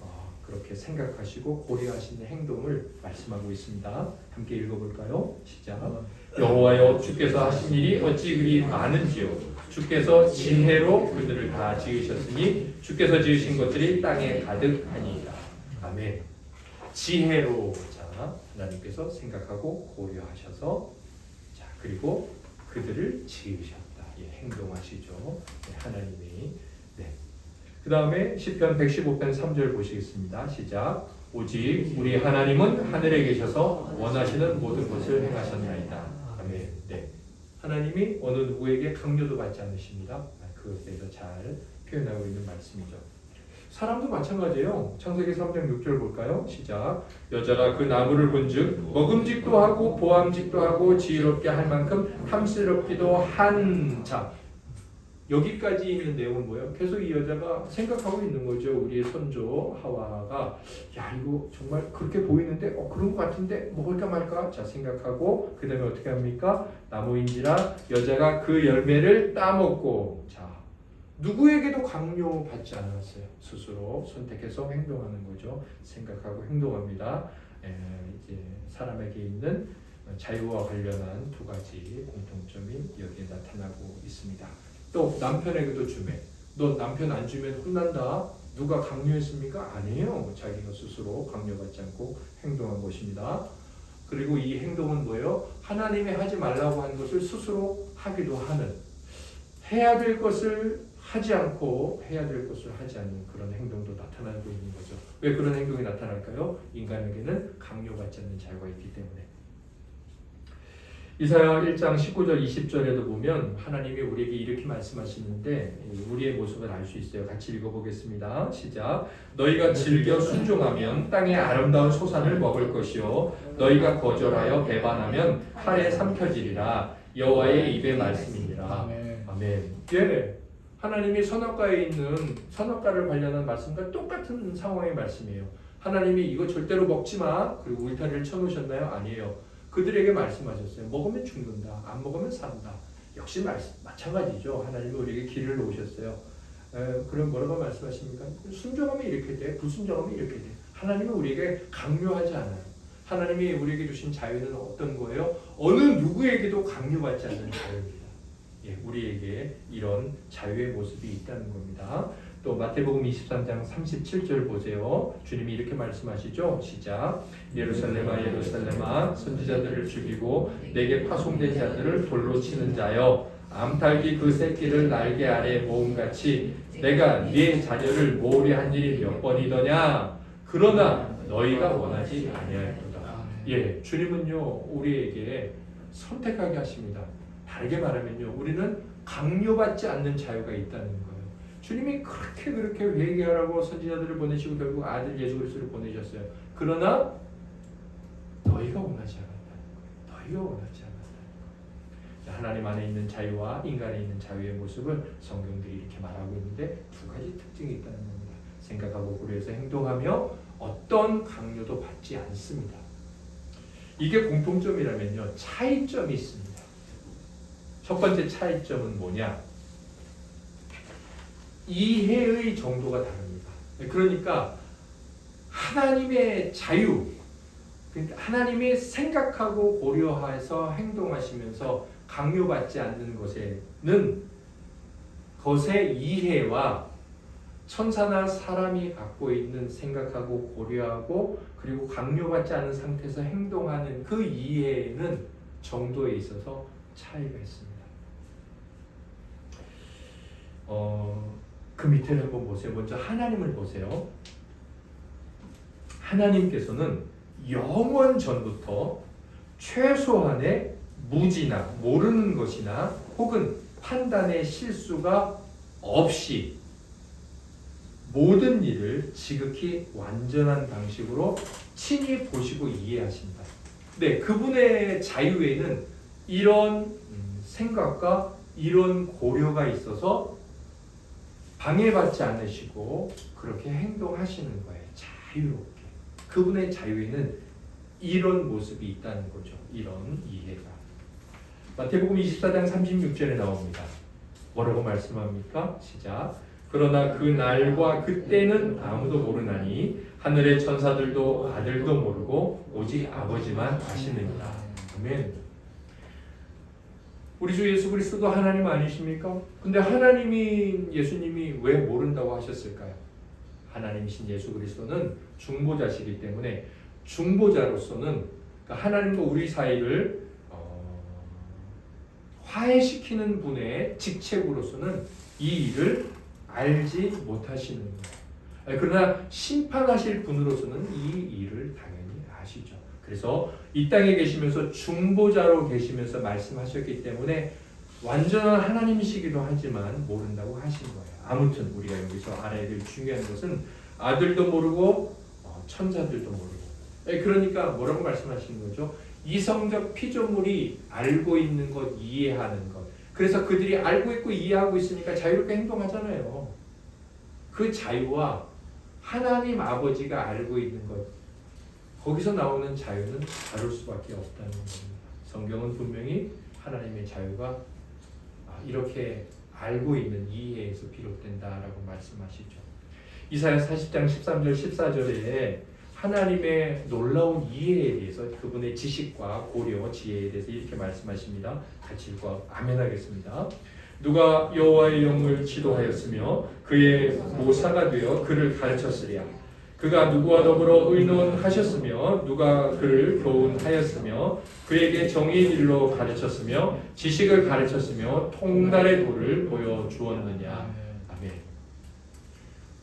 그렇게 생각하시고 고려하시는 행동을 말씀하고 있습니다. 함께 읽어볼까요? 시작. 여호와여, 주께서 하신 일이 어찌 그리 많은지요. 주께서 지혜로 그들을 다 지으셨으니 주께서 지으신 것들이 땅에 가득하니이다. 아멘. 지혜로, 하나님께서 생각하고 고려하셔서 그리고 그들을 지으셨다. 행동하시죠. 하나님이. 그 다음에 시편 115편 3절 보시겠습니다. 시작. 오직 우리 하나님은 하늘에 계셔서 원하시는 모든 것을 행하셨나이다. 아멘. 하나님이 어느 누구에게 강요도 받지 않으십니다. 그것에 대해서 잘 표현하고 있는 말씀이죠. 사람도 마찬가지예요. 창세기 3장 6절 볼까요? 시작. 여자가 그 나무를 본즉 먹음직도 하고 보암직도 하고 지혜롭게 할 만큼 탐스럽기도 한 자. 여기까지 있는 내용은 뭐예요? 계속 이 여자가 생각하고 있는 거죠. 우리의 선조 하와가 이거 정말 그렇게 보이는데 그런 것 같은데 먹을까 말까? 자, 생각하고 그 다음에 어떻게 합니까? 나무인지라 여자가 그 열매를 따먹고, 누구에게도 강요받지 않았어요. 스스로 선택해서 행동하는 거죠. 생각하고 행동합니다. 이제 사람에게 있는 자유와 관련한 두 가지 공통점이 여기에 나타나고 있습니다. 또 남편에게도 주매. 너 남편 안 주면 혼난다. 누가 강요했습니까? 아니에요. 자기가 스스로 강요받지 않고 행동한 것입니다. 그리고 이 행동은 뭐예요? 하나님이 하지 말라고 한 것을 스스로 하기도 하는, 해야 될 것을 하지 않고 해야 될 것을 하지 않는 그런 행동도 나타나고 있는 거죠. 왜 그런 행동이 나타날까요? 인간에게는 강요받지 않는 자유가 있기 때문에. 이사야 1장 19절 20절에도 보면 하나님이 우리에게 이렇게 말씀하시는데 우리의 모습을 알 수 있어요. 같이 읽어보겠습니다. 시작. 너희가 즐겨 순종하면 땅의 아름다운 소산을 먹을 것이요 너희가 거절하여 배반하면 칼에 삼켜지리라. 여호와의 입의 말씀이니라. 아멘. 하나님이 선악과에 있는 선악과를 관련한 말씀과 똑같은 상황의 말씀이에요. 하나님이 이거 절대로 먹지 마. 그리고 울타리를 쳐놓으셨나요? 아니에요. 그들에게 말씀하셨어요. 먹으면 죽는다. 안 먹으면 산다. 역시 마찬가지죠. 하나님이 우리에게 길을 놓으셨어요. 그럼 뭐라고 말씀하십니까? 순종하면 이렇게 돼. 불순종하면 이렇게 돼. 하나님은 우리에게 강요하지 않아요. 하나님이 우리에게 주신 자유는 어떤 거예요? 어느 누구에게도 강요받지 않는 자유입니다. 우리에게 이런 자유의 모습이 있다는 겁니다. 또 마태복음 23장 37절 보세요. 주님이 이렇게 말씀하시죠. 시작. 예루살렘아 예루살렘아 선지자들을 죽이고 내게 파송된 자들을 돌로 치는 자여 암탉이 그 새끼를 날개 아래 모음같이 내가 네 자녀를 모으려 한 일이 몇 번이더냐. 그러나 너희가 원하지 아니하였도다. 예, 주님은요 우리에게 선택하게 하십니다. 다르게 말하면요 우리는 강요받지 않는 자유가 있다는 거예요. 주님이 그렇게 회개하라고 선지자들을 보내시고 결국 아들 예수 그리스도를 보내셨어요. 그러나 너희가 원하지 않았다는 거예요. 너희가 원하지 않았다는 거예요. 하나님 안에 있는 자유와 인간에 있는 자유의 모습을 성경들이 이렇게 말하고 있는데 두 가지 특징이 있다는 겁니다. 생각하고 고려해서 행동하며 어떤 강요도 받지 않습니다. 이게 공통점이라면요 차이점이 있습니다. 첫 번째 차이점은 뭐냐? 이해의 정도가 다릅니다. 그러니까 하나님의 자유, 그러니까 하나님이 생각하고 고려해서 행동하시면서 강요받지 않는 것의 이해와 천사나 사람이 갖고 있는 생각하고 고려하고 그리고 강요받지 않은 상태에서 행동하는 그 이해는 정도에 있어서 차이가 있습니다. 그 밑에를 한번 보세요. 먼저 하나님을 보세요. 하나님께서는 영원 전부터 최소한의 무지나 모르는 것이나 혹은 판단의 실수가 없이 모든 일을 지극히 완전한 방식으로 친히 보시고 이해하신다. 네, 그분의 자유에는 이런 생각과 이런 고려가 있어서 방해받지 않으시고 그렇게 행동하시는 거예요. 자유롭게. 그분의 자유에는 이런 모습이 있다는 거죠. 이런 이해가. 마태복음 24장 36절에 나옵니다. 뭐라고 말씀합니까? 시작. 그러나 그 날과 그때는 아무도 모르나니 하늘의 천사들도 아들도 모르고 오직 아버지만 아시느니라. 아멘. 우리 주 예수 그리스도도 하나님 아니십니까? 근데 예수님이 왜 모른다고 하셨을까요? 하나님이신 예수 그리스도는 중보자시기 때문에 중보자로서는 하나님과 우리 사이를 화해시키는 분의 직책으로서는 이 일을 알지 못하시는 거예요. 그러나 심판하실 분으로서는 이 일을 당연히 아시죠. 그래서 이 땅에 계시면서 중보자로 계시면서 말씀하셨기 때문에 완전한 하나님이시기도 하지만 모른다고 하신 거예요. 아무튼 우리가 여기서 알아야 될 중요한 것은 아들도 모르고 천사들도 모르고. 그러니까 뭐라고 말씀하시는 거죠? 이성적 피조물이 알고 있는 것, 이해하는 것. 그래서 그들이 알고 있고 이해하고 있으니까 자유롭게 행동하잖아요. 그 자유와 하나님 아버지가 알고 있는 것, 거기서 나오는 자유는 다를 수밖에 없다는 겁니다. 성경은 분명히 하나님의 자유가 이렇게 알고 있는 이해에서 비롯된다라고 말씀하시죠. 이사야 40장 13절 14절에 하나님의 놀라운 이해에 대해서 그분의 지식과 고려, 지혜에 대해서 이렇게 말씀하십니다. 같이 읽고 아멘 하겠습니다. 누가 여호와의 영을 지도하였으며 그의 모사가 되어 그를 가르쳤으랴. 그가 누구와 더불어 의논하셨으며 누가 그를 교훈하였으며 그에게 정의의 길로 가르쳤으며 지식을 가르쳤으며 통달의 도를 보여주었느냐. 아멘.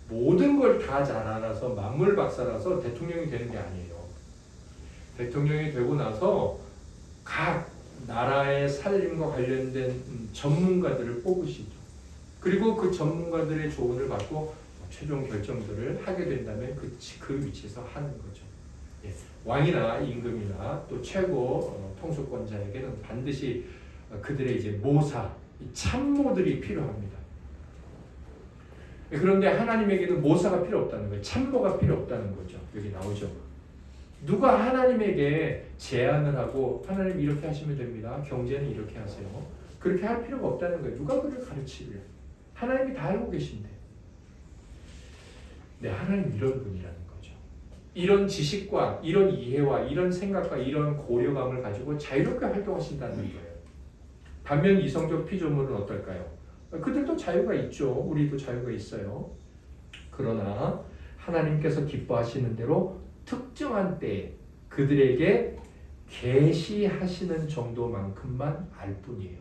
모든 걸 다 잘 알아서 만물 박사라서 대통령이 되는 게 아니에요. 대통령이 되고 나서 각 나라의 살림과 관련된 전문가들을 뽑으시죠. 그리고 그 전문가들의 조언을 받고 최종 결정들을 하게 된다면 그 위치에서 하는 거죠. 예. 왕이나 임금이나 또 최고 통수권자에게는 반드시 그들의 이제 모사, 참모들이 필요합니다. 그런데 하나님에게는 모사가 필요 없다는 거예요. 참모가 필요 없다는 거죠. 여기 나오죠. 누가 하나님에게 제안을 하고 하나님 이렇게 하시면 됩니다. 경제는 이렇게 하세요. 그렇게 할 필요가 없다는 거예요. 누가 그를 가르치려? 하나님이 다 알고 계신데. 네, 하나님 이런 분이라는 거죠. 이런 지식과 이런 이해와 이런 생각과 이런 고려감을 가지고 자유롭게 활동하신다는 거예요. 반면 이성적 피조물은 어떨까요? 그들도 자유가 있죠. 우리도 자유가 있어요. 그러나 하나님께서 기뻐하시는 대로 특정한 때에 그들에게 계시하시는 정도만큼만 알 뿐이에요.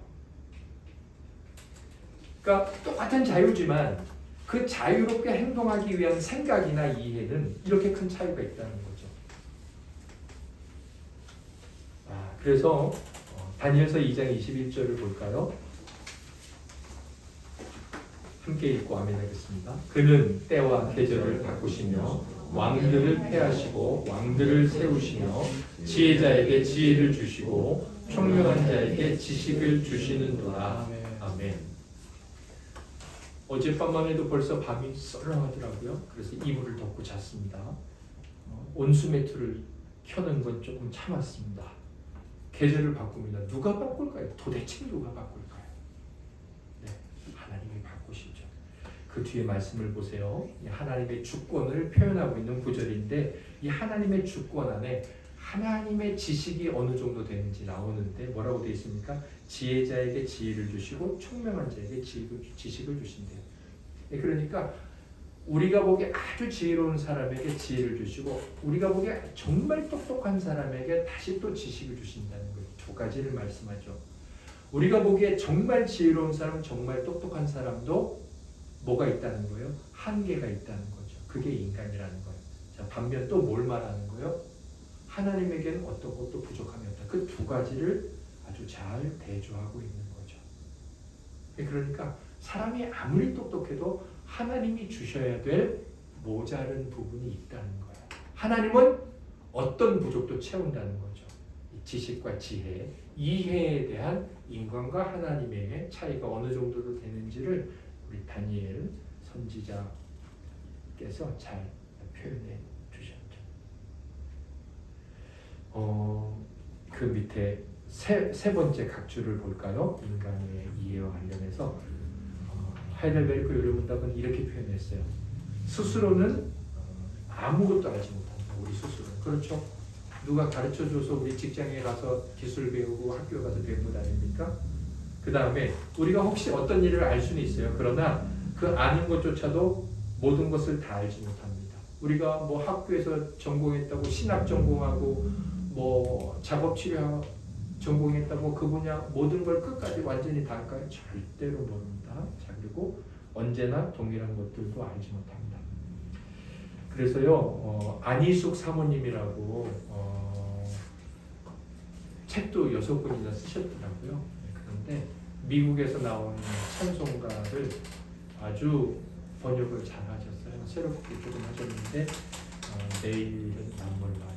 그러니까 똑같은 자유지만 그 자유롭게 행동하기 위한 생각이나 이해는 이렇게 큰 차이가 있다는 거죠. 그래서 다니엘서 2장 21절을 볼까요? 함께 읽고 아멘 하겠습니다. 그는 때와 계절을 바꾸시며 왕들을 패하시고 왕들을 세우시며 지혜자에게 지혜를 주시고 총명한 자에게 지식을 주시는도다. 아멘. 어젯밤만 해도 벌써 밤이 썰렁하더라고요. 그래서 이불을 덮고 잤습니다. 온수 매트를 켜는 건 조금 참았습니다. 계절을 바꿉니다. 누가 바꿀까요? 도대체 누가 바꿀까요? 네, 하나님이 바꾸시죠. 그 뒤에 말씀을 보세요. 하나님의 주권을 표현하고 있는 구절인데 이 하나님의 주권 안에 하나님의 지식이 어느 정도 되는지 나오는데 뭐라고 되어 있습니까? 지혜자에게 지혜를 주시고 총명한 자에게 지식을 주신대요. 그러니까 우리가 보기에 아주 지혜로운 사람에게 지혜를 주시고 우리가 보기에 정말 똑똑한 사람에게 다시 또 지식을 주신다는 거예요. 두 가지를 말씀하죠. 우리가 보기에 정말 지혜로운 사람, 정말 똑똑한 사람도 뭐가 있다는 거예요? 한계가 있다는 거죠. 그게 인간이라는 거예요. 자, 반면 또 뭘 말하는 거예요? 하나님에게는 어떤 것도 부족함이 없다. 그 두 가지를 아주 잘 대조하고 있는 거죠. 그러니까 사람이 아무리 똑똑해도 하나님이 주셔야 될 모자른 부분이 있다는 거예요. 하나님은 어떤 부족도 채운다는 거죠. 지식과 지혜, 이해에 대한 인간과 하나님의 차이가 어느 정도로 되는지를 우리 다니엘 선지자께서 잘 표현해 주셨죠. 그 밑에 세 번째 각주를 볼까요? 인간의 이해와 관련해서 하이델베르크 요리문답은 이렇게 표현했어요. 스스로는 아무것도 알지 못한다. 우리 스스로는. 그렇죠? 누가 가르쳐줘서 우리 직장에 가서 기술 배우고 학교 가서 배운 것 아닙니까? 그 다음에 우리가 혹시 어떤 일을 알 수는 있어요. 그러나 그 아는 것조차도 모든 것을 다 알지 못합니다. 우리가 뭐 학교에서 전공했다고 신학 전공하고 뭐 작업치료 전공했다고 그 분야 모든 걸 끝까지 완전히 다 할까요? 절대로 모릅니다. 자, 그리고 언제나 동일한 것들도 알지 못합니다. 그래서요, 안희숙 사모님이라고 책도 6권이나 쓰셨더라고요. 그런데 미국에서 나온 찬송가를 아주 번역을 잘 하셨어요. 새롭게 조금 하셨는데 내일은 난 몰라요.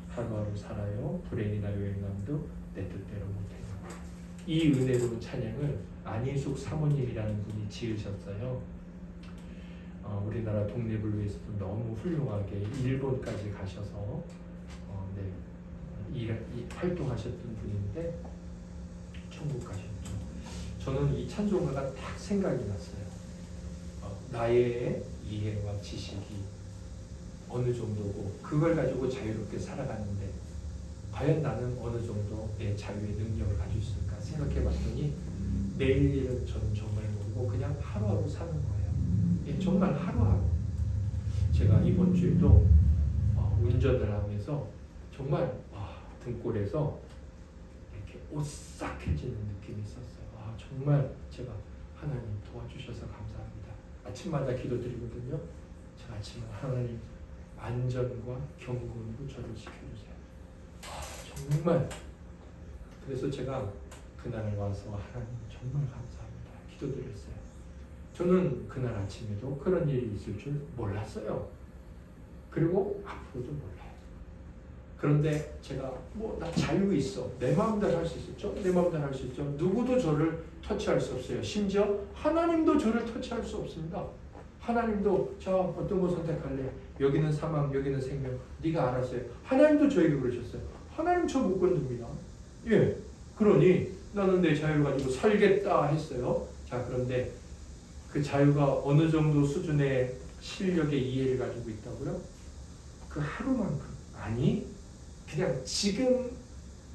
하루하루 살아요. 불행이나 여행함도 내 뜻대로 못해요. 이 은혜로운 찬양을 안희숙 사모님이라는 분이 지으셨어요. 우리나라 독립을 위해서도 너무 훌륭하게 일본까지 가셔서 활동하셨던 분인데 천국 가셨죠. 저는 이 찬송가가 딱 생각이 났어요. 나의 이해와 지식이 어느 정도고 그걸 가지고 자유롭게 살아가는데 과연 나는 어느 정도 내 자유의 능력을 가지고 있을까 생각해 봤더니 내일 일은 저는 정말 모르고 그냥 하루하루 사는 거예요. 예, 정말 하루하루. 제가 이번 주에도 운전을 하면서 정말 등골에서 이렇게 오싹해지는 느낌이 있었어요. 정말 제가 하나님 도와주셔서 감사합니다. 아침마다 기도드리거든요. 제가 아침에 하나님 안전과 경건으로 저를 지켜주세요. 정말 그래서 제가 그날 와서 하나님 정말 감사합니다. 기도드렸어요. 저는 그날 아침에도 그런 일이 있을 줄 몰랐어요. 그리고 앞으로도 몰라요. 그런데 제가 나 자유 있어. 내 마음대로 할 수 있었죠? 내 마음대로 할 수 있죠. 누구도 저를 터치할 수 없어요. 심지어 하나님도 저를 터치할 수 없습니다. 하나님도 자 어떤 거 선택할래? 여기는 사망, 여기는 생명. 네가 알아서 해. 하나님도 저에게 그러셨어요. 하나님 저 못 건듭니다. 예, 그러니 나는 내 자유를 가지고 살겠다 했어요. 자, 그런데 그 자유가 어느 정도 수준의 실력의 이해를 가지고 있다고요? 그 하루만큼 아니 그냥 지금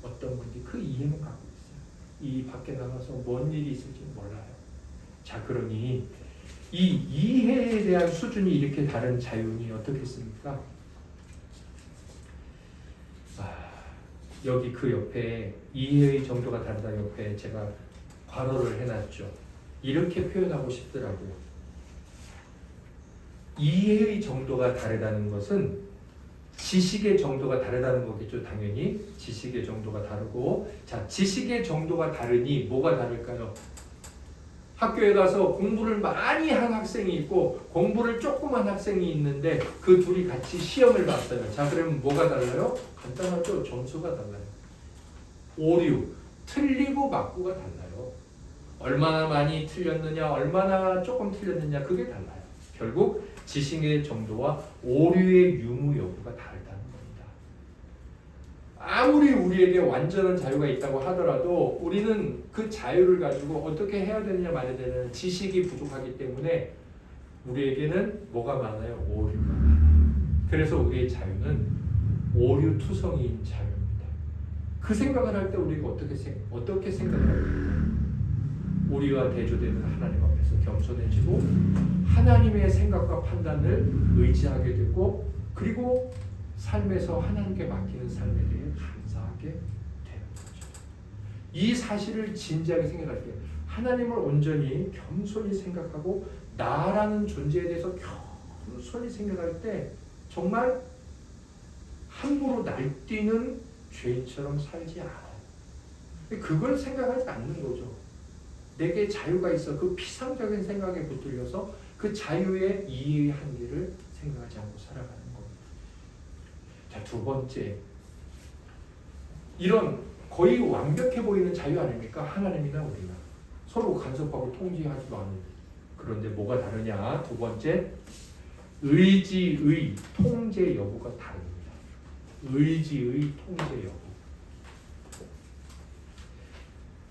어떤 건지 그 이해는 갖고 있어요. 이 밖에 나가서 뭔 일이 있을지 몰라요. 자, 그러니 이 이해에 대한 수준이 이렇게 다른 자유는 어떻겠습니까? 여기 그 옆에 이해의 정도가 다르다 옆에 제가 괄호를 해놨죠. 이렇게 표현하고 싶더라고요. 이해의 정도가 다르다는 것은 지식의 정도가 다르다는 거겠죠. 당연히 지식의 정도가 다르고, 자, 지식의 정도가 다르니 뭐가 다를까요? 학교에 가서 공부를 많이 한 학생이 있고 공부를 조금 한 학생이 있는데 그 둘이 같이 시험을 봤어요. 자, 그러면 뭐가 달라요? 간단하죠. 점수가 달라요. 오류, 틀리고 맞고가 달라요. 얼마나 많이 틀렸느냐, 얼마나 조금 틀렸느냐, 그게 달라요. 결국 지식의 정도와 오류의 유무 여부가 다르다는 겁니다. 아무리 우리에게 완전한 자유가 있다고 하더라도 우리는 그 자유를 가지고 어떻게 해야 되느냐 말해야 되느냐 지식이 부족하기 때문에 우리에게는 뭐가 많아요? 오류가 많아요. 그래서 우리의 자유는 오류투성이인 자유입니다. 그 생각을 할 때 우리가 어떻게 생각을 합니까? 우리와 대조되는 하나님 앞에서 겸손해지고 하나님의 생각과 판단을 의지하게 되고 그리고 삶에서 하나님께 맡기는 삶에 대해 감사하게 되는 거죠. 이 사실을 진지하게 생각할 때 하나님을 온전히 겸손히 생각하고 나라는 존재에 대해서 겸손히 생각할 때 정말 함부로 날뛰는 죄인처럼 살지 않아요. 그걸 생각하지 않는 거죠. 내게 자유가 있어. 그 피상적인 생각에 붙들려서 그 자유의 이해의 한계를 생각하지 않고 살아가는 겁니다. 자, 두 번째. 이런 거의 완벽해 보이는 자유 아닙니까? 하나님이나 우리가. 서로 간섭하고 통제하지도 않는. 그런데 뭐가 다르냐? 두 번째. 의지의 통제 여부가 다릅니다. 의지의 통제 여부.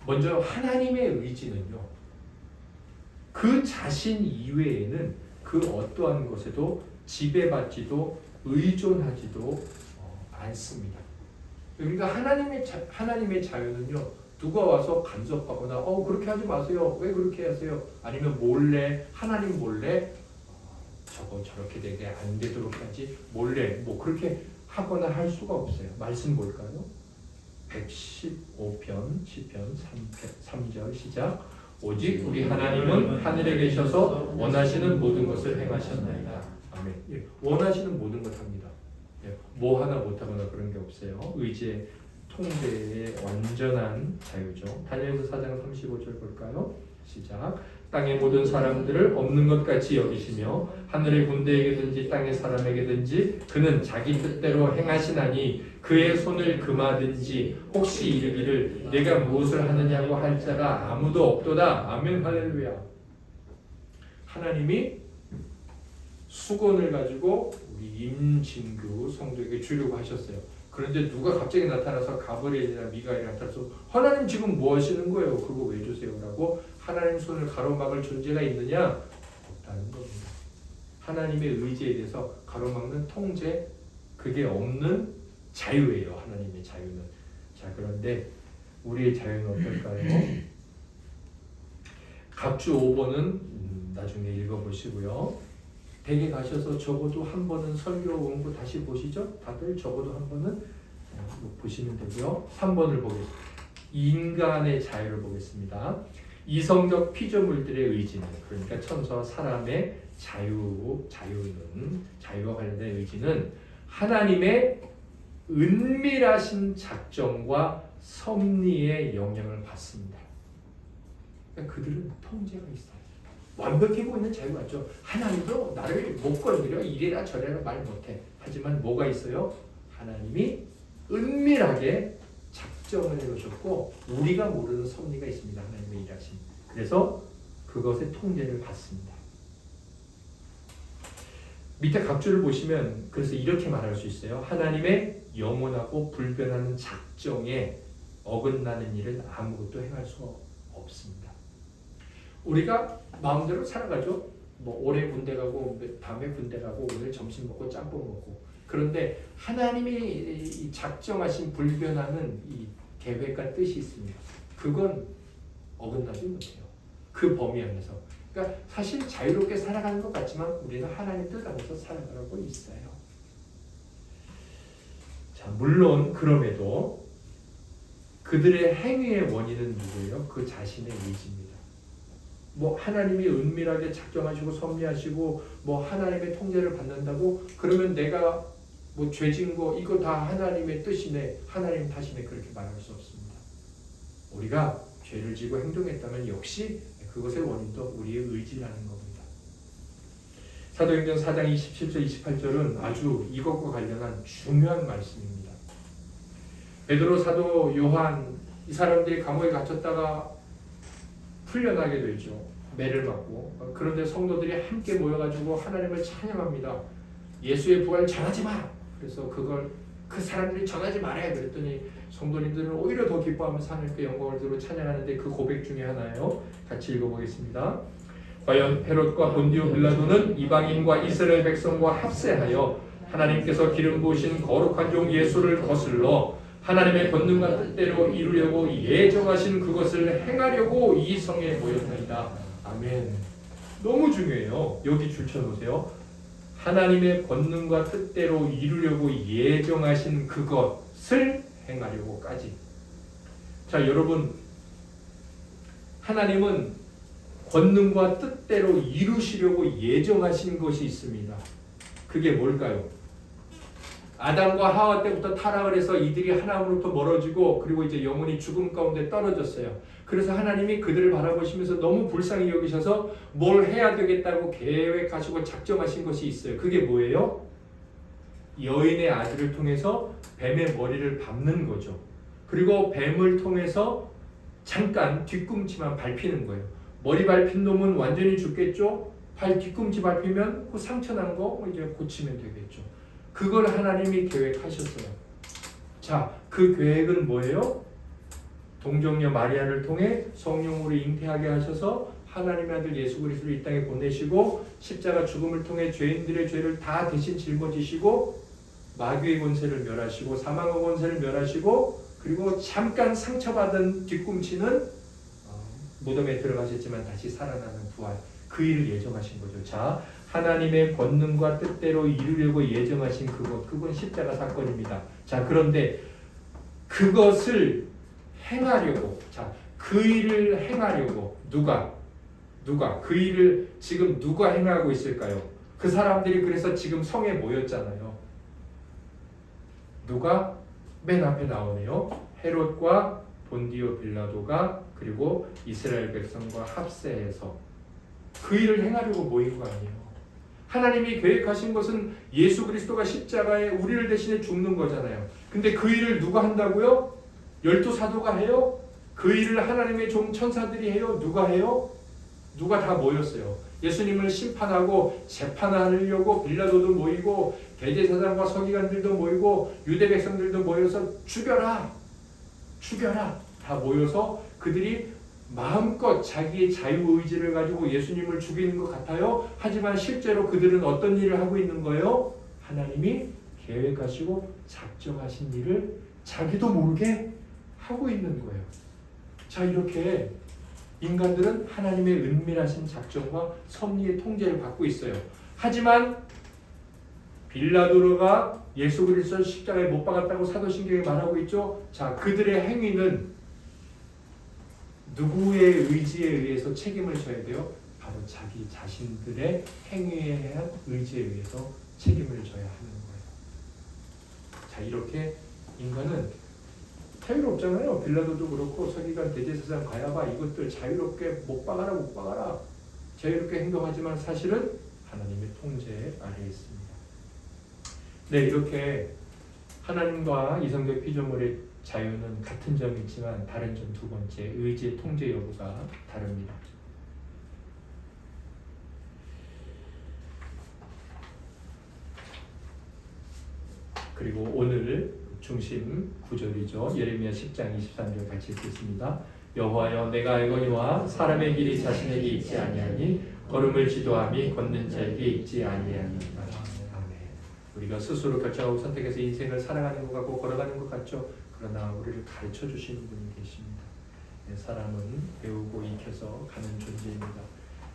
먼저 하나님의 의지는요. 그 자신 이외에는 그 어떠한 것에도 지배받지도 의존하지도 않습니다. 그러니까 하나님의 자유는요. 누가 와서 간섭하거나 그렇게 하지 마세요. 왜 그렇게 하세요? 아니면 몰래 하나님 몰래 저거 저렇게 되게 안 되도록 하지 몰래 뭐 그렇게 하거나 할 수가 없어요. 말씀 볼까요? 115편 시편 3절 시작. 오직 우리 하나님은 하늘에 계셔서 원하시는 모든 것을 행하셨나이다. 아멘. 예, 원하시는 모든 것 합니다. 예, 뭐 하나 못하거나 그런 게 없어요. 의지의 통제의 완전한 자유죠. 다니엘서 4장 35절 볼까요? 시작. 땅의 모든 사람들을 없는 것 같이 여기시며 하늘의 군대에게든지 땅의 사람에게든지 그는 자기 뜻대로 행하시나니 그의 손을 금하든지 혹시 이르기를 내가 무엇을 하느냐고 할 자가 아무도 없도다. 아멘 할렐루야. 하나님이 수건을 가지고 우리 임진규 성도에게 주려고 하셨어요. 그런데 누가 갑자기 나타나서 가브리엘이나 미가엘이 나타나서 하나님 지금 뭐 하시는 거예요? 그거 왜 주세요? 라고 하나님 손을 가로막을 존재가 있느냐? 없다는 겁니다. 하나님의 의지에 대해서 가로막는 통제 그게 없는 자유예요. 하나님의 자유는. 자, 그런데 우리의 자유는 어떨까요? 각주 5번은 나중에 읽어보시고요. 댁에 가셔서 적어도 한 번은 설교 원고 다시 보시죠. 다들 적어도 한 번은 보시면 되고요. 3번을 보겠습니다. 인간의 자유를 보겠습니다. 이성적 피조물들의 의지는 그러니까 천사와 사람의 자유와 관련된 의지는 하나님의 은밀하신 작정과 섭리의 영향을 받습니다. 그러니까 그들은 통제가 있어요. 완벽해 보이는 자유가 있죠. 하나님도 나를 못 건드려 이래라 저래라 말 못해. 하지만 뭐가 있어요? 하나님이 은밀하게 작정을 해놓으셨고 우리가 모르는 섭리가 있습니다. 하나님의 일하심. 그래서 그것의 통제를 받습니다. 밑에 각주를 보시면 그래서 이렇게 말할 수 있어요. 하나님의 영원하고 불변하는 작정에 어긋나는 일은 아무것도 행할 수가 없습니다. 우리가 마음대로 살아가죠. 뭐 올해 군대 가고 밤에 군대 가고 오늘 점심 먹고 짬뽕 먹고. 그런데 하나님이 작정하신 불변하는 이 계획과 뜻이 있습니다. 그건 어긋나지 못해요. 그 범위 안에서. 그러니까 사실 자유롭게 살아가는 것 같지만 우리는 하나님 뜻 안에서 살아가고 있어요. 자, 물론 그럼에도 그들의 행위의 원인은 누구예요? 그 자신의 의지입니다. 뭐 하나님이 은밀하게 작정하시고 섭리하시고 뭐 하나님의 통제를 받는다고 그러면 내가 뭐 죄진 거 이거 다 하나님의 뜻이네, 하나님 탓이네 그렇게 말할 수 없습니다. 우리가 죄를 지고 행동했다면 역시 그것의 원인도 우리의 의지라는 겁니다. 사도행전 4장 27절 28절은 아주 이것과 관련한 중요한 말씀입니다. 베드로, 사도, 요한 이 사람들이 감옥에 갇혔다가 풀려나게 되죠. 매를 맞고. 그런데 성도들이 함께 모여가지고 하나님을 찬양합니다. 예수의 부활을 전하지 마. 그래서 그걸 그 사람들이 전하지 말아야 그랬더니 성도님들은 오히려 더 기뻐하면서 하나님께 영광을 들어 찬양하는데 그 고백 중에 하나예요. 같이 읽어보겠습니다. 과연 헤롯과 본디오 빌라도는 이방인과 이스라엘 백성과 합세하여 하나님께서 기름 부으신 거룩한 종 예수를 거슬러 하나님의 권능과 뜻대로 이루려고 예정하신 그것을 행하려고 이 성에 모였나이다. 아멘. 너무 중요해요. 여기 줄쳐놓으세요. 하나님의 권능과 뜻대로 이루려고 예정하신 그것을 행하려고까지. 자, 여러분, 하나님은 권능과 뜻대로 이루시려고 예정하신 것이 있습니다. 그게 뭘까요? 아담과 하와 때부터 타락을 해서 이들이 하나님으로부터 멀어지고 그리고 이제 영혼이 죽음 가운데 떨어졌어요. 그래서 하나님이 그들을 바라보시면서 너무 불쌍히 여기셔서 뭘 해야 되겠다고 계획하시고 작정하신 것이 있어요. 그게 뭐예요? 여인의 아들을 통해서 뱀의 머리를 밟는 거죠. 그리고 뱀을 통해서 잠깐 뒤꿈치만 밟히는 거예요. 머리 밟힌 놈은 완전히 죽겠죠? 발 뒤꿈치 밟히면 그 상처 난 거 이제 고치면 되겠죠. 그걸 하나님이 계획하셨어요. 자, 그 계획은 뭐예요? 동정녀 마리아를 통해 성령으로 잉태하게 하셔서 하나님의 아들 예수 그리스도를 이 땅에 보내시고 십자가 죽음을 통해 죄인들의 죄를 다 대신 짊어지시고 마귀의 권세를 멸하시고 사망의 권세를 멸하시고 그리고 잠깐 상처받은 뒤꿈치는 무덤에 들어가셨지만 다시 살아나는 부활, 그 일을 예정하신 거죠. 자, 하나님의 권능과 뜻대로 이루려고 예정하신 그건 십자가 사건입니다. 자, 그런데 그것을 행하려고, 자, 그 일을 행하려고 누가 그 일을 지금 누가 행하고 있을까요? 그 사람들이 그래서 지금 성에 모였잖아요. 누가 맨 앞에 나오네요. 헤롯과 본디오 빌라도가 그리고 이스라엘 백성과 합세해서 그 일을 행하려고 모인 거 아니에요. 하나님이 계획하신 것은 예수 그리스도가 십자가에 우리를 대신해 죽는 거잖아요. 근데 그 일을 누가 한다고요? 12사도가 해요? 그 일을 하나님의 종 천사들이 해요? 누가 해요? 누가 다 모였어요. 예수님을 심판하고 재판하려고 빌라도도 모이고 대제사장과 서기관들도 모이고 유대 백성들도 모여서 죽여라 다 모여서 그들이 마음껏 자기의 자유의지를 가지고 예수님을 죽이는 것 같아요. 하지만 실제로 그들은 어떤 일을 하고 있는 거예요? 하나님이 계획하시고 작정하신 일을 자기도 모르게 하고 있는 거예요. 자, 이렇게 인간들은 하나님의 은밀하신 작정과 섭리의 통제를 받고 있어요. 하지만 빌라도가 예수 그리스도를 십자가에 못 박았다고 사도신경에 말하고 있죠. 자, 그들의 행위는 누구의 의지에 의해서 책임을 져야 돼요? 바로 자기 자신들의 행위에 대한 의지에 의해서 책임을 져야 하는 거예요. 자, 이렇게 인간은 자유롭잖아요. 빌라도도 그렇고 서기관 대제사장 가야바 이것들 자유롭게 못 박아라 자유롭게 행동하지만 사실은 하나님의 통제 아래에 있습니다. 네, 이렇게 하나님과 이성적 피조물의 자유는 같은 점이 있지만 다른 점 두 번째, 의지의 통제 여부가 다릅니다. 그리고 오늘 중심 구절이죠. 예레미야 10장 23절 같이 읽겠습니다. 여호와여, 내가 알거니와 사람의 길이 자신에게 있지 아니하니 걸음을 지도함이 걷는 자에게 있지 아니하니라. 아멘. 우리가 스스로 결정하고 선택해서 인생을 살아가는 것 같고 걸어가는 것 같죠. 그러나 우리를 가르쳐 주시는 분이 계십니다. 사람은 배우고 익혀서 가는 존재입니다.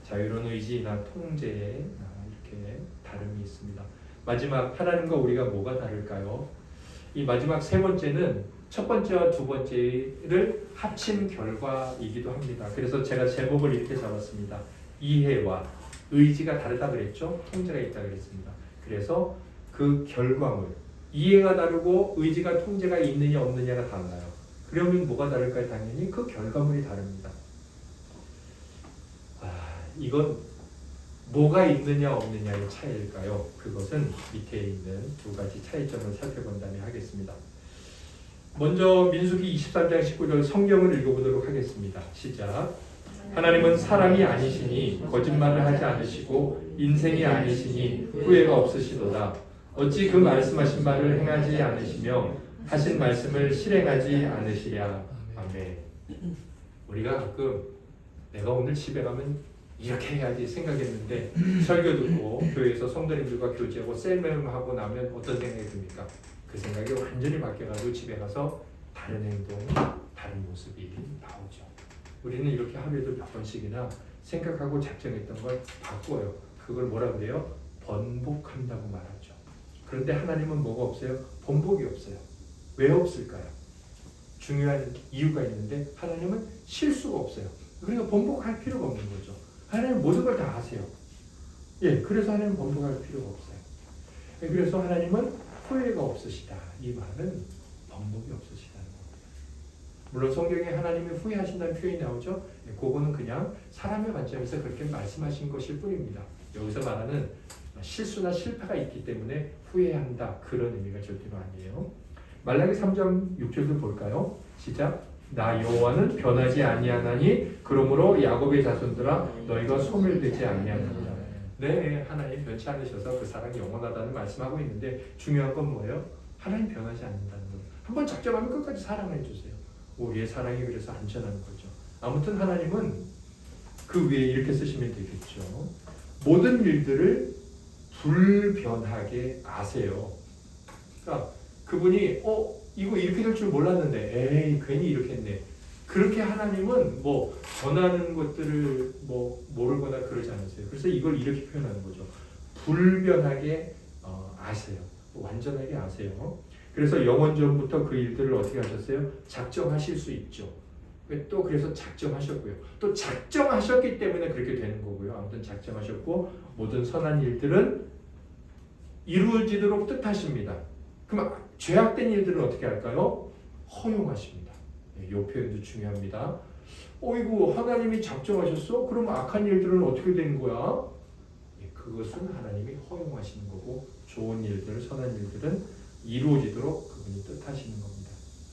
자, 자유로운 의지나 통제에 이렇게 다름이 있습니다. 마지막 하나님과 우리가 뭐가 다를까요? 이 마지막 세 번째는 첫 번째와 두 번째를 합친 결과이기도 합니다. 그래서 제가 제목을 이렇게 잡았습니다. 이해와 의지가 다르다 그랬죠? 통제가 있다 그랬습니다. 그래서 그 결과물, 이해가 다르고 의지가 통제가 있느냐 없느냐가 달라요. 그러면 뭐가 다를까요? 당연히 그 결과물이 다릅니다. 이건 뭐가 있느냐 없느냐의 차이일까요? 그것은 밑에 있는 두 가지 차이점을 살펴본다면 하겠습니다. 먼저 민수기 23장 19절 성경을 읽어보도록 하겠습니다. 시작. 하나님은 사람이 아니시니 거짓말을 하지 않으시고 인생이 아니시니 후회가 없으시도다. 어찌 그 말씀하신 바를 행하지 않으시며 하신 말씀을 실행하지 않으시랴. 아멘. 우리가 가끔 내가 오늘 집에 가면 이렇게 해야지 생각했는데 설교 듣고 교회에서 성도님들과 교제하고 셀매하고 나면 어떤 생각이 듭니까? 그 생각이 완전히 바뀌어가지고 집에 가서 다른 행동, 다른 모습이 나오죠. 우리는 이렇게 하루에도 몇 번씩이나 생각하고 작정했던 걸 바꿔요. 그걸 뭐라 그래요? 번복한다고 말하죠. 그런데 하나님은 뭐가 없어요? 번복이 없어요. 왜 없을까요? 중요한 이유가 있는데 하나님은 실수가 없어요. 그러니까 번복할 필요가 없는 거죠. 하나님 모든 걸 다 아세요. 예, 그래서 하나님 번복할 필요가 없어요. 예, 그래서 하나님은 후회가 없으시다. 이 말은 번복이 없으시다는 겁니다. 물론 성경에 하나님이 후회하신다는 표현이 나오죠. 예, 그거는 그냥 사람의 관점에서 그렇게 말씀하신 것일 뿐입니다. 여기서 말하는 실수나 실패가 있기 때문에 후회한다. 그런 의미가 절대로 아니에요. 말라기 3장 6절도 볼까요? 시작. 나 여호와는 변하지 아니하나니 그러므로 야곱의 자손들아 너희가 소멸되지 아니하느니라. 네, 하나님 변치 않으셔서 그 사랑이 영원하다는 말씀하고 있는데 중요한 건 뭐예요? 하나님 변하지 않는다는 거예요. 한번 작정하면 끝까지 사랑해 주세요. 우리의 사랑이 그래서 안전한 거죠. 아무튼 하나님은 그 위에 이렇게 쓰시면 되겠죠. 모든 일들을 불변하게 아세요. 그러니까 그분이 이거 이렇게 될 줄 몰랐는데 에이 괜히 이렇게 했네. 그렇게 하나님은 뭐 전하는 것들을 뭐 모르거나 그러지 않으세요. 그래서 이걸 이렇게 표현하는 거죠. 불변하게 아세요. 완전하게 아세요. 그래서 영원전부터 그 일들을 어떻게 하셨어요? 작정하실 수 있죠. 또 그래서 작정하셨고요. 또 작정하셨기 때문에 그렇게 되는 거고요. 아무튼 작정하셨고 모든 선한 일들은 이루어지도록 뜻하십니다. 그럼 죄악된 일들은 어떻게 할까요? 허용하십니다. 이 표현도 중요합니다. 이거 하나님이 작정하셨어? 그럼 악한 일들은 어떻게 되는 거야? 그것은 하나님이 허용하시는 거고 좋은 일들, 선한 일들은 이루어지도록 그분이 뜻하시는 겁니다.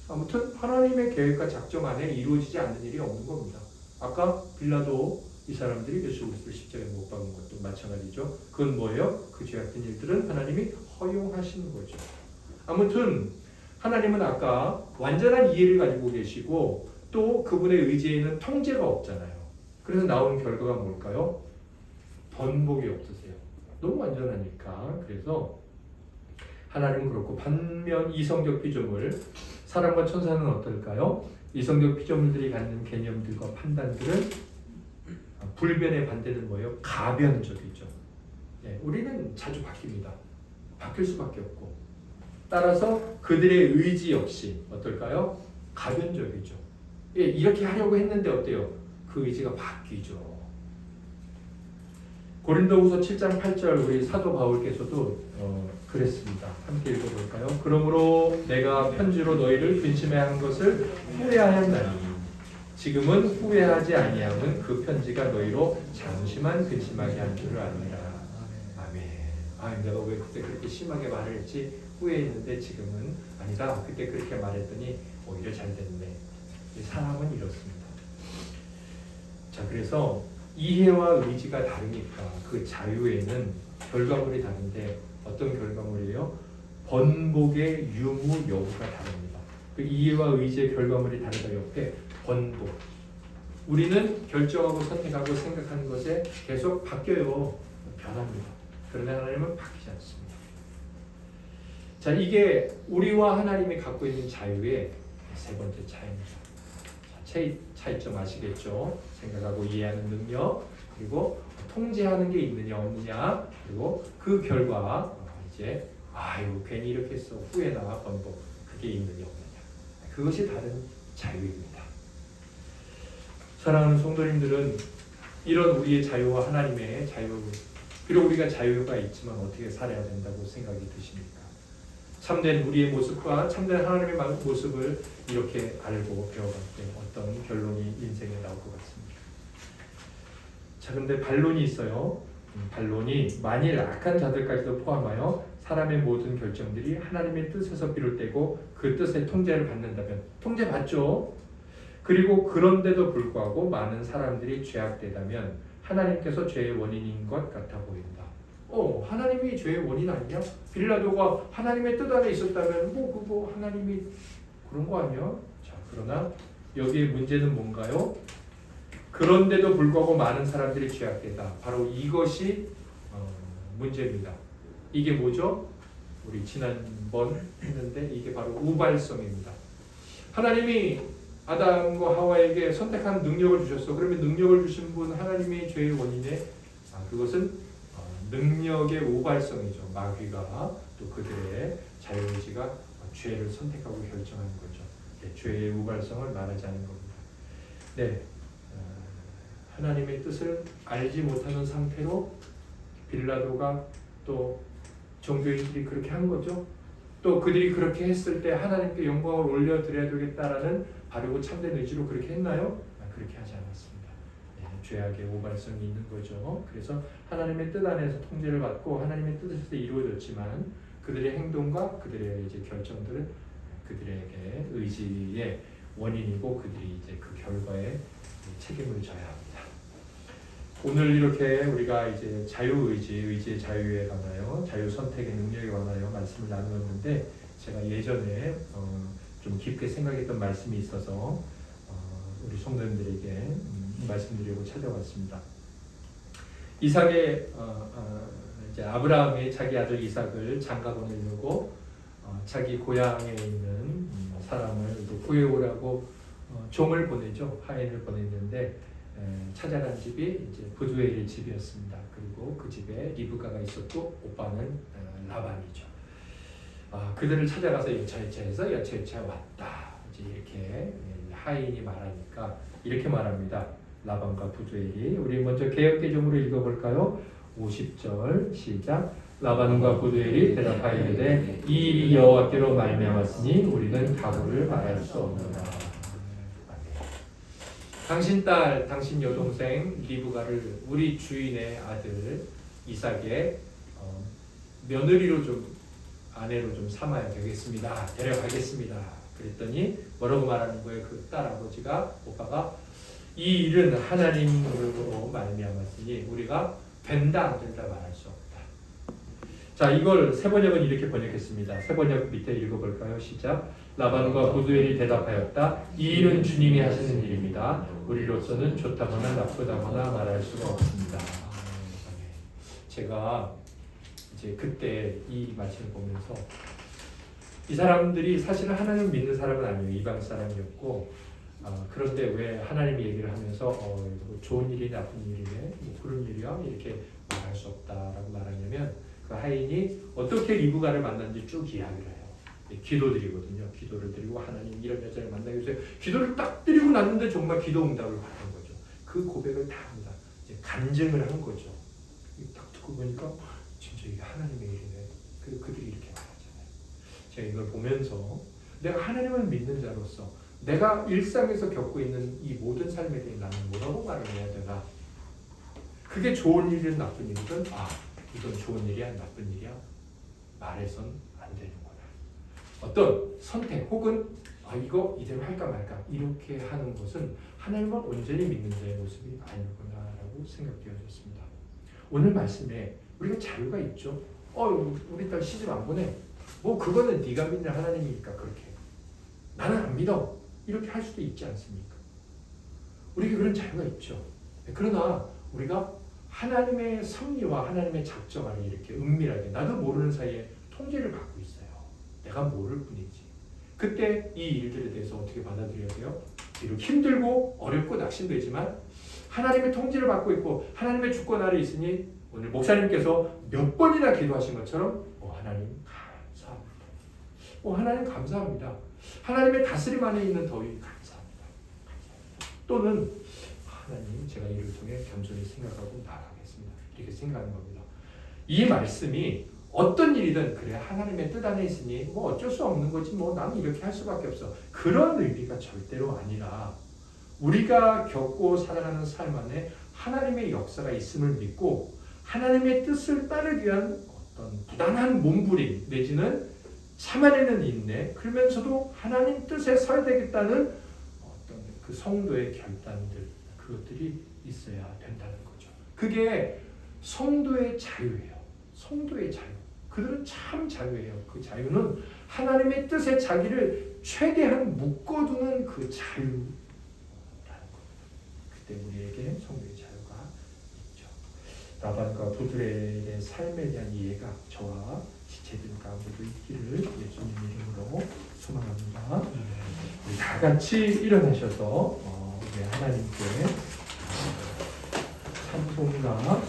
아무튼 하나님의 계획과 작정 안에 이루어지지 않는 일이 없는 겁니다. 아까 빌라도 이 사람들이 예수 그리스도를 십자가에 못 박은 것도 마찬가지죠. 그건 뭐예요? 그 죄악된 일들은 하나님이 허용하시는 거죠. 아무튼 하나님은 아까 완전한 이해를 가지고 계시고 또 그분의 의지에는 통제가 없잖아요. 그래서 나오는 결과가 뭘까요? 번복이 없으세요. 너무 완전하니까. 그래서 하나님은 그렇고 반면 이성적 피조물, 사람과 천사는 어떨까요? 이성적 피조물들이 갖는 개념들과 판단들은 불변의 반대는 뭐예요? 가변적이죠. 네, 우리는 자주 바뀝니다. 바뀔 수밖에 없고 따라서 그들의 의지 역시 어떨까요? 가변적이죠. 예, 이렇게 하려고 했는데 어때요? 그 의지가 바뀌죠. 고린도후서 7장 8절 우리 사도 바울께서도 그랬습니다. 함께 읽어볼까요? 그러므로 내가 편지로 너희를 근심해 한 것을 후회하였나니 지금은 후회하지 아니함은 그 편지가 너희로 잠시만 근심하게 한 줄을 아니라. 아멘. 내가 왜 그때 그렇게 심하게 말을 했지? 후회했는데 지금은 아니다. 그때 그렇게 말했더니 오히려 잘 됐네. 사람은 이렇습니다. 자, 그래서 이해와 의지가 다르니까 그 자유에는 결과물이 다른데 어떤 결과물이에요? 번복의 유무 여부가 다릅니다. 그 이해와 의지의 결과물이 다르다 옆에 번복. 우리는 결정하고 선택하고 생각하는 것에 계속 바뀌어요. 변합니다. 그러나 하나님은 바뀌지 않습니다. 자, 이게 우리와 하나님이 갖고 있는 자유의 세 번째 차이입니다. 자, 차이점 아시겠죠? 생각하고 이해하는 능력, 그리고 통제하는 게 있느냐 없느냐, 그리고 그 결과 이제 아유 괜히 이렇게 했어 후회나 번복 그게 있느냐 없느냐, 그것이 다른 자유입니다. 사랑하는 성도님들은 이런 우리의 자유와 하나님의 자유, 비록 우리가 자유가 있지만 어떻게 살아야 된다고 생각이 드십니까? 참된 우리의 모습과 참된 하나님의 모습을 이렇게 알고 배워갈 때 어떤 결론이 인생에 나올 것 같습니다. 자, 근데 반론이 있어요. 반론이 만일 악한 자들까지도 포함하여 사람의 모든 결정들이 하나님의 뜻에서 비롯되고 그 뜻의 통제를 받는다면, 통제 받죠. 그리고 그런데도 불구하고 많은 사람들이 죄악되다면 하나님께서 죄의 원인인 것 같아 보인다. 하나님이 죄의 원인 아니냐? 빌라도가 하나님의 뜻 안에 있었다면 그거 하나님이 그런 거 아니야? 자, 그러나 여기에 문제는 뭔가요? 그런데도 불구하고 많은 사람들이 죄악되다. 바로 이것이 문제입니다. 이게 뭐죠? 우리 지난번 했는데 이게 바로 우발성입니다. 하나님이 아담과 하와에게 선택한 능력을 주셨어. 그러면 능력을 주신 분 하나님의 죄의 원인에 그것은 능력의 우발성이죠. 마귀가 또 그들의 자유의지가 죄를 선택하고 결정하는 거죠. 네, 죄의 우발성을 말하자는 겁니다. 네, 하나님의 뜻을 알지 못하는 상태로 빌라도가 또 종교인들이 그렇게 한 거죠. 또 그들이 그렇게 했을 때 하나님께 영광을 올려드려야 되겠다라는 바르고 참된 의지로 그렇게 했나요? 그렇게 하지 않았습니다. 네, 죄악의 오발성이 있는 거죠. 그래서 하나님의 뜻 안에서 통제를 받고 하나님의 뜻에서 이루어졌지만 그들의 행동과 그들의 이제 결정들은 그들에게 의지의 원인이고 그들이 이제 그 결과에 책임을 져야 합니다. 오늘 이렇게 우리가 이제 자유의지, 의지의 자유에 관하여, 자유 선택의 능력에 관하여 말씀을 나누었는데 제가 예전에 좀 깊게 생각했던 말씀이 있어서 우리 성도님들에게 말씀드리고 찾아왔습니다. 이삭의 이제 아브라함이 자기 아들 이삭을 장가 보내려고 자기 고향에 있는 사람을 구해오라고 종을 보내죠. 하인을 보냈는데 찾아간 집이 이제 부두엘의 집이었습니다. 그리고 그 집에 리브가가 있었고 오빠는 라반이죠. 그들을 찾아가서 여차여차해서 여차여차 왔다. 이제 이렇게 하인이 말하니까 이렇게 말합니다. 라반과 부두엘이, 우리 먼저 개역개정으로 읽어볼까요? 50절 시작. 라반과 부두엘이 대답하이르되 이 일이 여호와께로 말미암았으니 우리는 각오를 말할 수 없느라. 당신 딸, 당신 여동생 리브가를 우리 주인의 아들 이삭의 며느리로 좀, 아내로 좀 삼아야 되겠습니다. 데려가겠습니다. 그랬더니 뭐라고 말하는 거예요? 그 딸 아버지가, 오빠가 이 일은 하나님으로 말미암았으니 우리가 된다 안 된다 말할 수 없다. 자, 이걸 세번역은 이렇게 번역했습니다. 세번역 밑에 읽어볼까요? 시작. 라반과 부두엘이 대답하였다. 이 일은 주님이 하시는 일입니다. 우리로서는 좋다거나 나쁘다거나 말할 수가 없습니다. 제가 이제 그때 이 말씀을 보면서 이 사람들이 사실은 하나님 믿는 사람은 아니에요. 이방 사람이었고 그런데 왜 하나님 얘기를 하면서 좋은 일이 나쁜 일이네, 뭐 그런 일이야 이렇게 말할 수 없다라고 말하냐면 그 하인이 어떻게 리브가를 만났는지 쭉 이야기를 해요. 기도드리거든요. 기도를 드리고 하나님 이런 여자를 만나게 해주세요. 기도를 딱 드리고 났는데 정말 기도 응답을 받은 거죠. 그 고백을 다 합니다. 이제 간증을 한 거죠. 딱 듣고 보니까 진짜 이게 하나님의 일이네. 그들이 이렇게 말하잖아요. 제가 이걸 보면서 내가 하나님을 믿는 자로서 내가 일상에서 겪고 있는 이 모든 삶에 대해 나는 뭐라고 말을 해야 되나? 그게 좋은 일이든 나쁜 일이든 이건 좋은 일이야 나쁜 일이야 말해선 안 되는구나. 어떤 선택 혹은 이거 이대로 할까 말까 이렇게 하는 것은 하나님을 온전히 믿는 자의 모습이 아니구나라고 생각되어졌습니다. 오늘 말씀에 우리가 자유가 있죠. 우리 딸 시집 안 보내. 뭐 그거는 네가 믿는 하나님이니까 그렇게. 나는 안 믿어. 이렇게 할 수도 있지 않습니까? 우리에게 그런 자유가 있죠. 그러나 우리가 하나님의 섭리와 하나님의 작정 안에 이렇게 은밀하게 나도 모르는 사이에 통제를 받고 있어요. 내가 모를 뿐이지. 그때 이 일들에 대해서 어떻게 받아들여야 돼요? 비록 힘들고 어렵고 낙심되지만 하나님의 통치를 받고 있고 하나님의 주권 아래 있으니 오늘 목사님께서 몇 번이나 기도하신 것처럼 하나님 감사합니다. 하나님 감사합니다. 하나님의 다스림 안에 있는 더위 감사합니다. 또는 하나님 제가 이를 통해 겸손히 생각하고 나아가겠습니다. 이렇게 생각하는 겁니다. 이 말씀이 어떤 일이든 그래 하나님의 뜻 안에 있으니 뭐 어쩔 수 없는 거지 뭐 나는 이렇게 할 수밖에 없어. 그런 의미가 절대로 아니라 우리가 겪고 살아가는 삶 안에 하나님의 역사가 있음을 믿고 하나님의 뜻을 따르기 위한 어떤 부단한 몸부림 내지는 참아내는 인내 그러면서도 하나님 뜻에 서야 되겠다는 어떤 그 성도의 결단들 그것들이 있어야 된다는 거죠. 그게 성도의 자유예요. 성도의 자유. 그들은 참 자유예요. 그 자유는 하나님의 뜻에 자기를 최대한 묶어두는 그 자유라는 겁니다. 그때 우리에게 성도의 자유가 있죠. 라반과 부드렐의 삶에 대한 이해가 저와 지체들 가운데도 있기를 예수님 이름으로 소망합니다. 우리 다 같이 일어나셔서 우리 하나님께 찬송가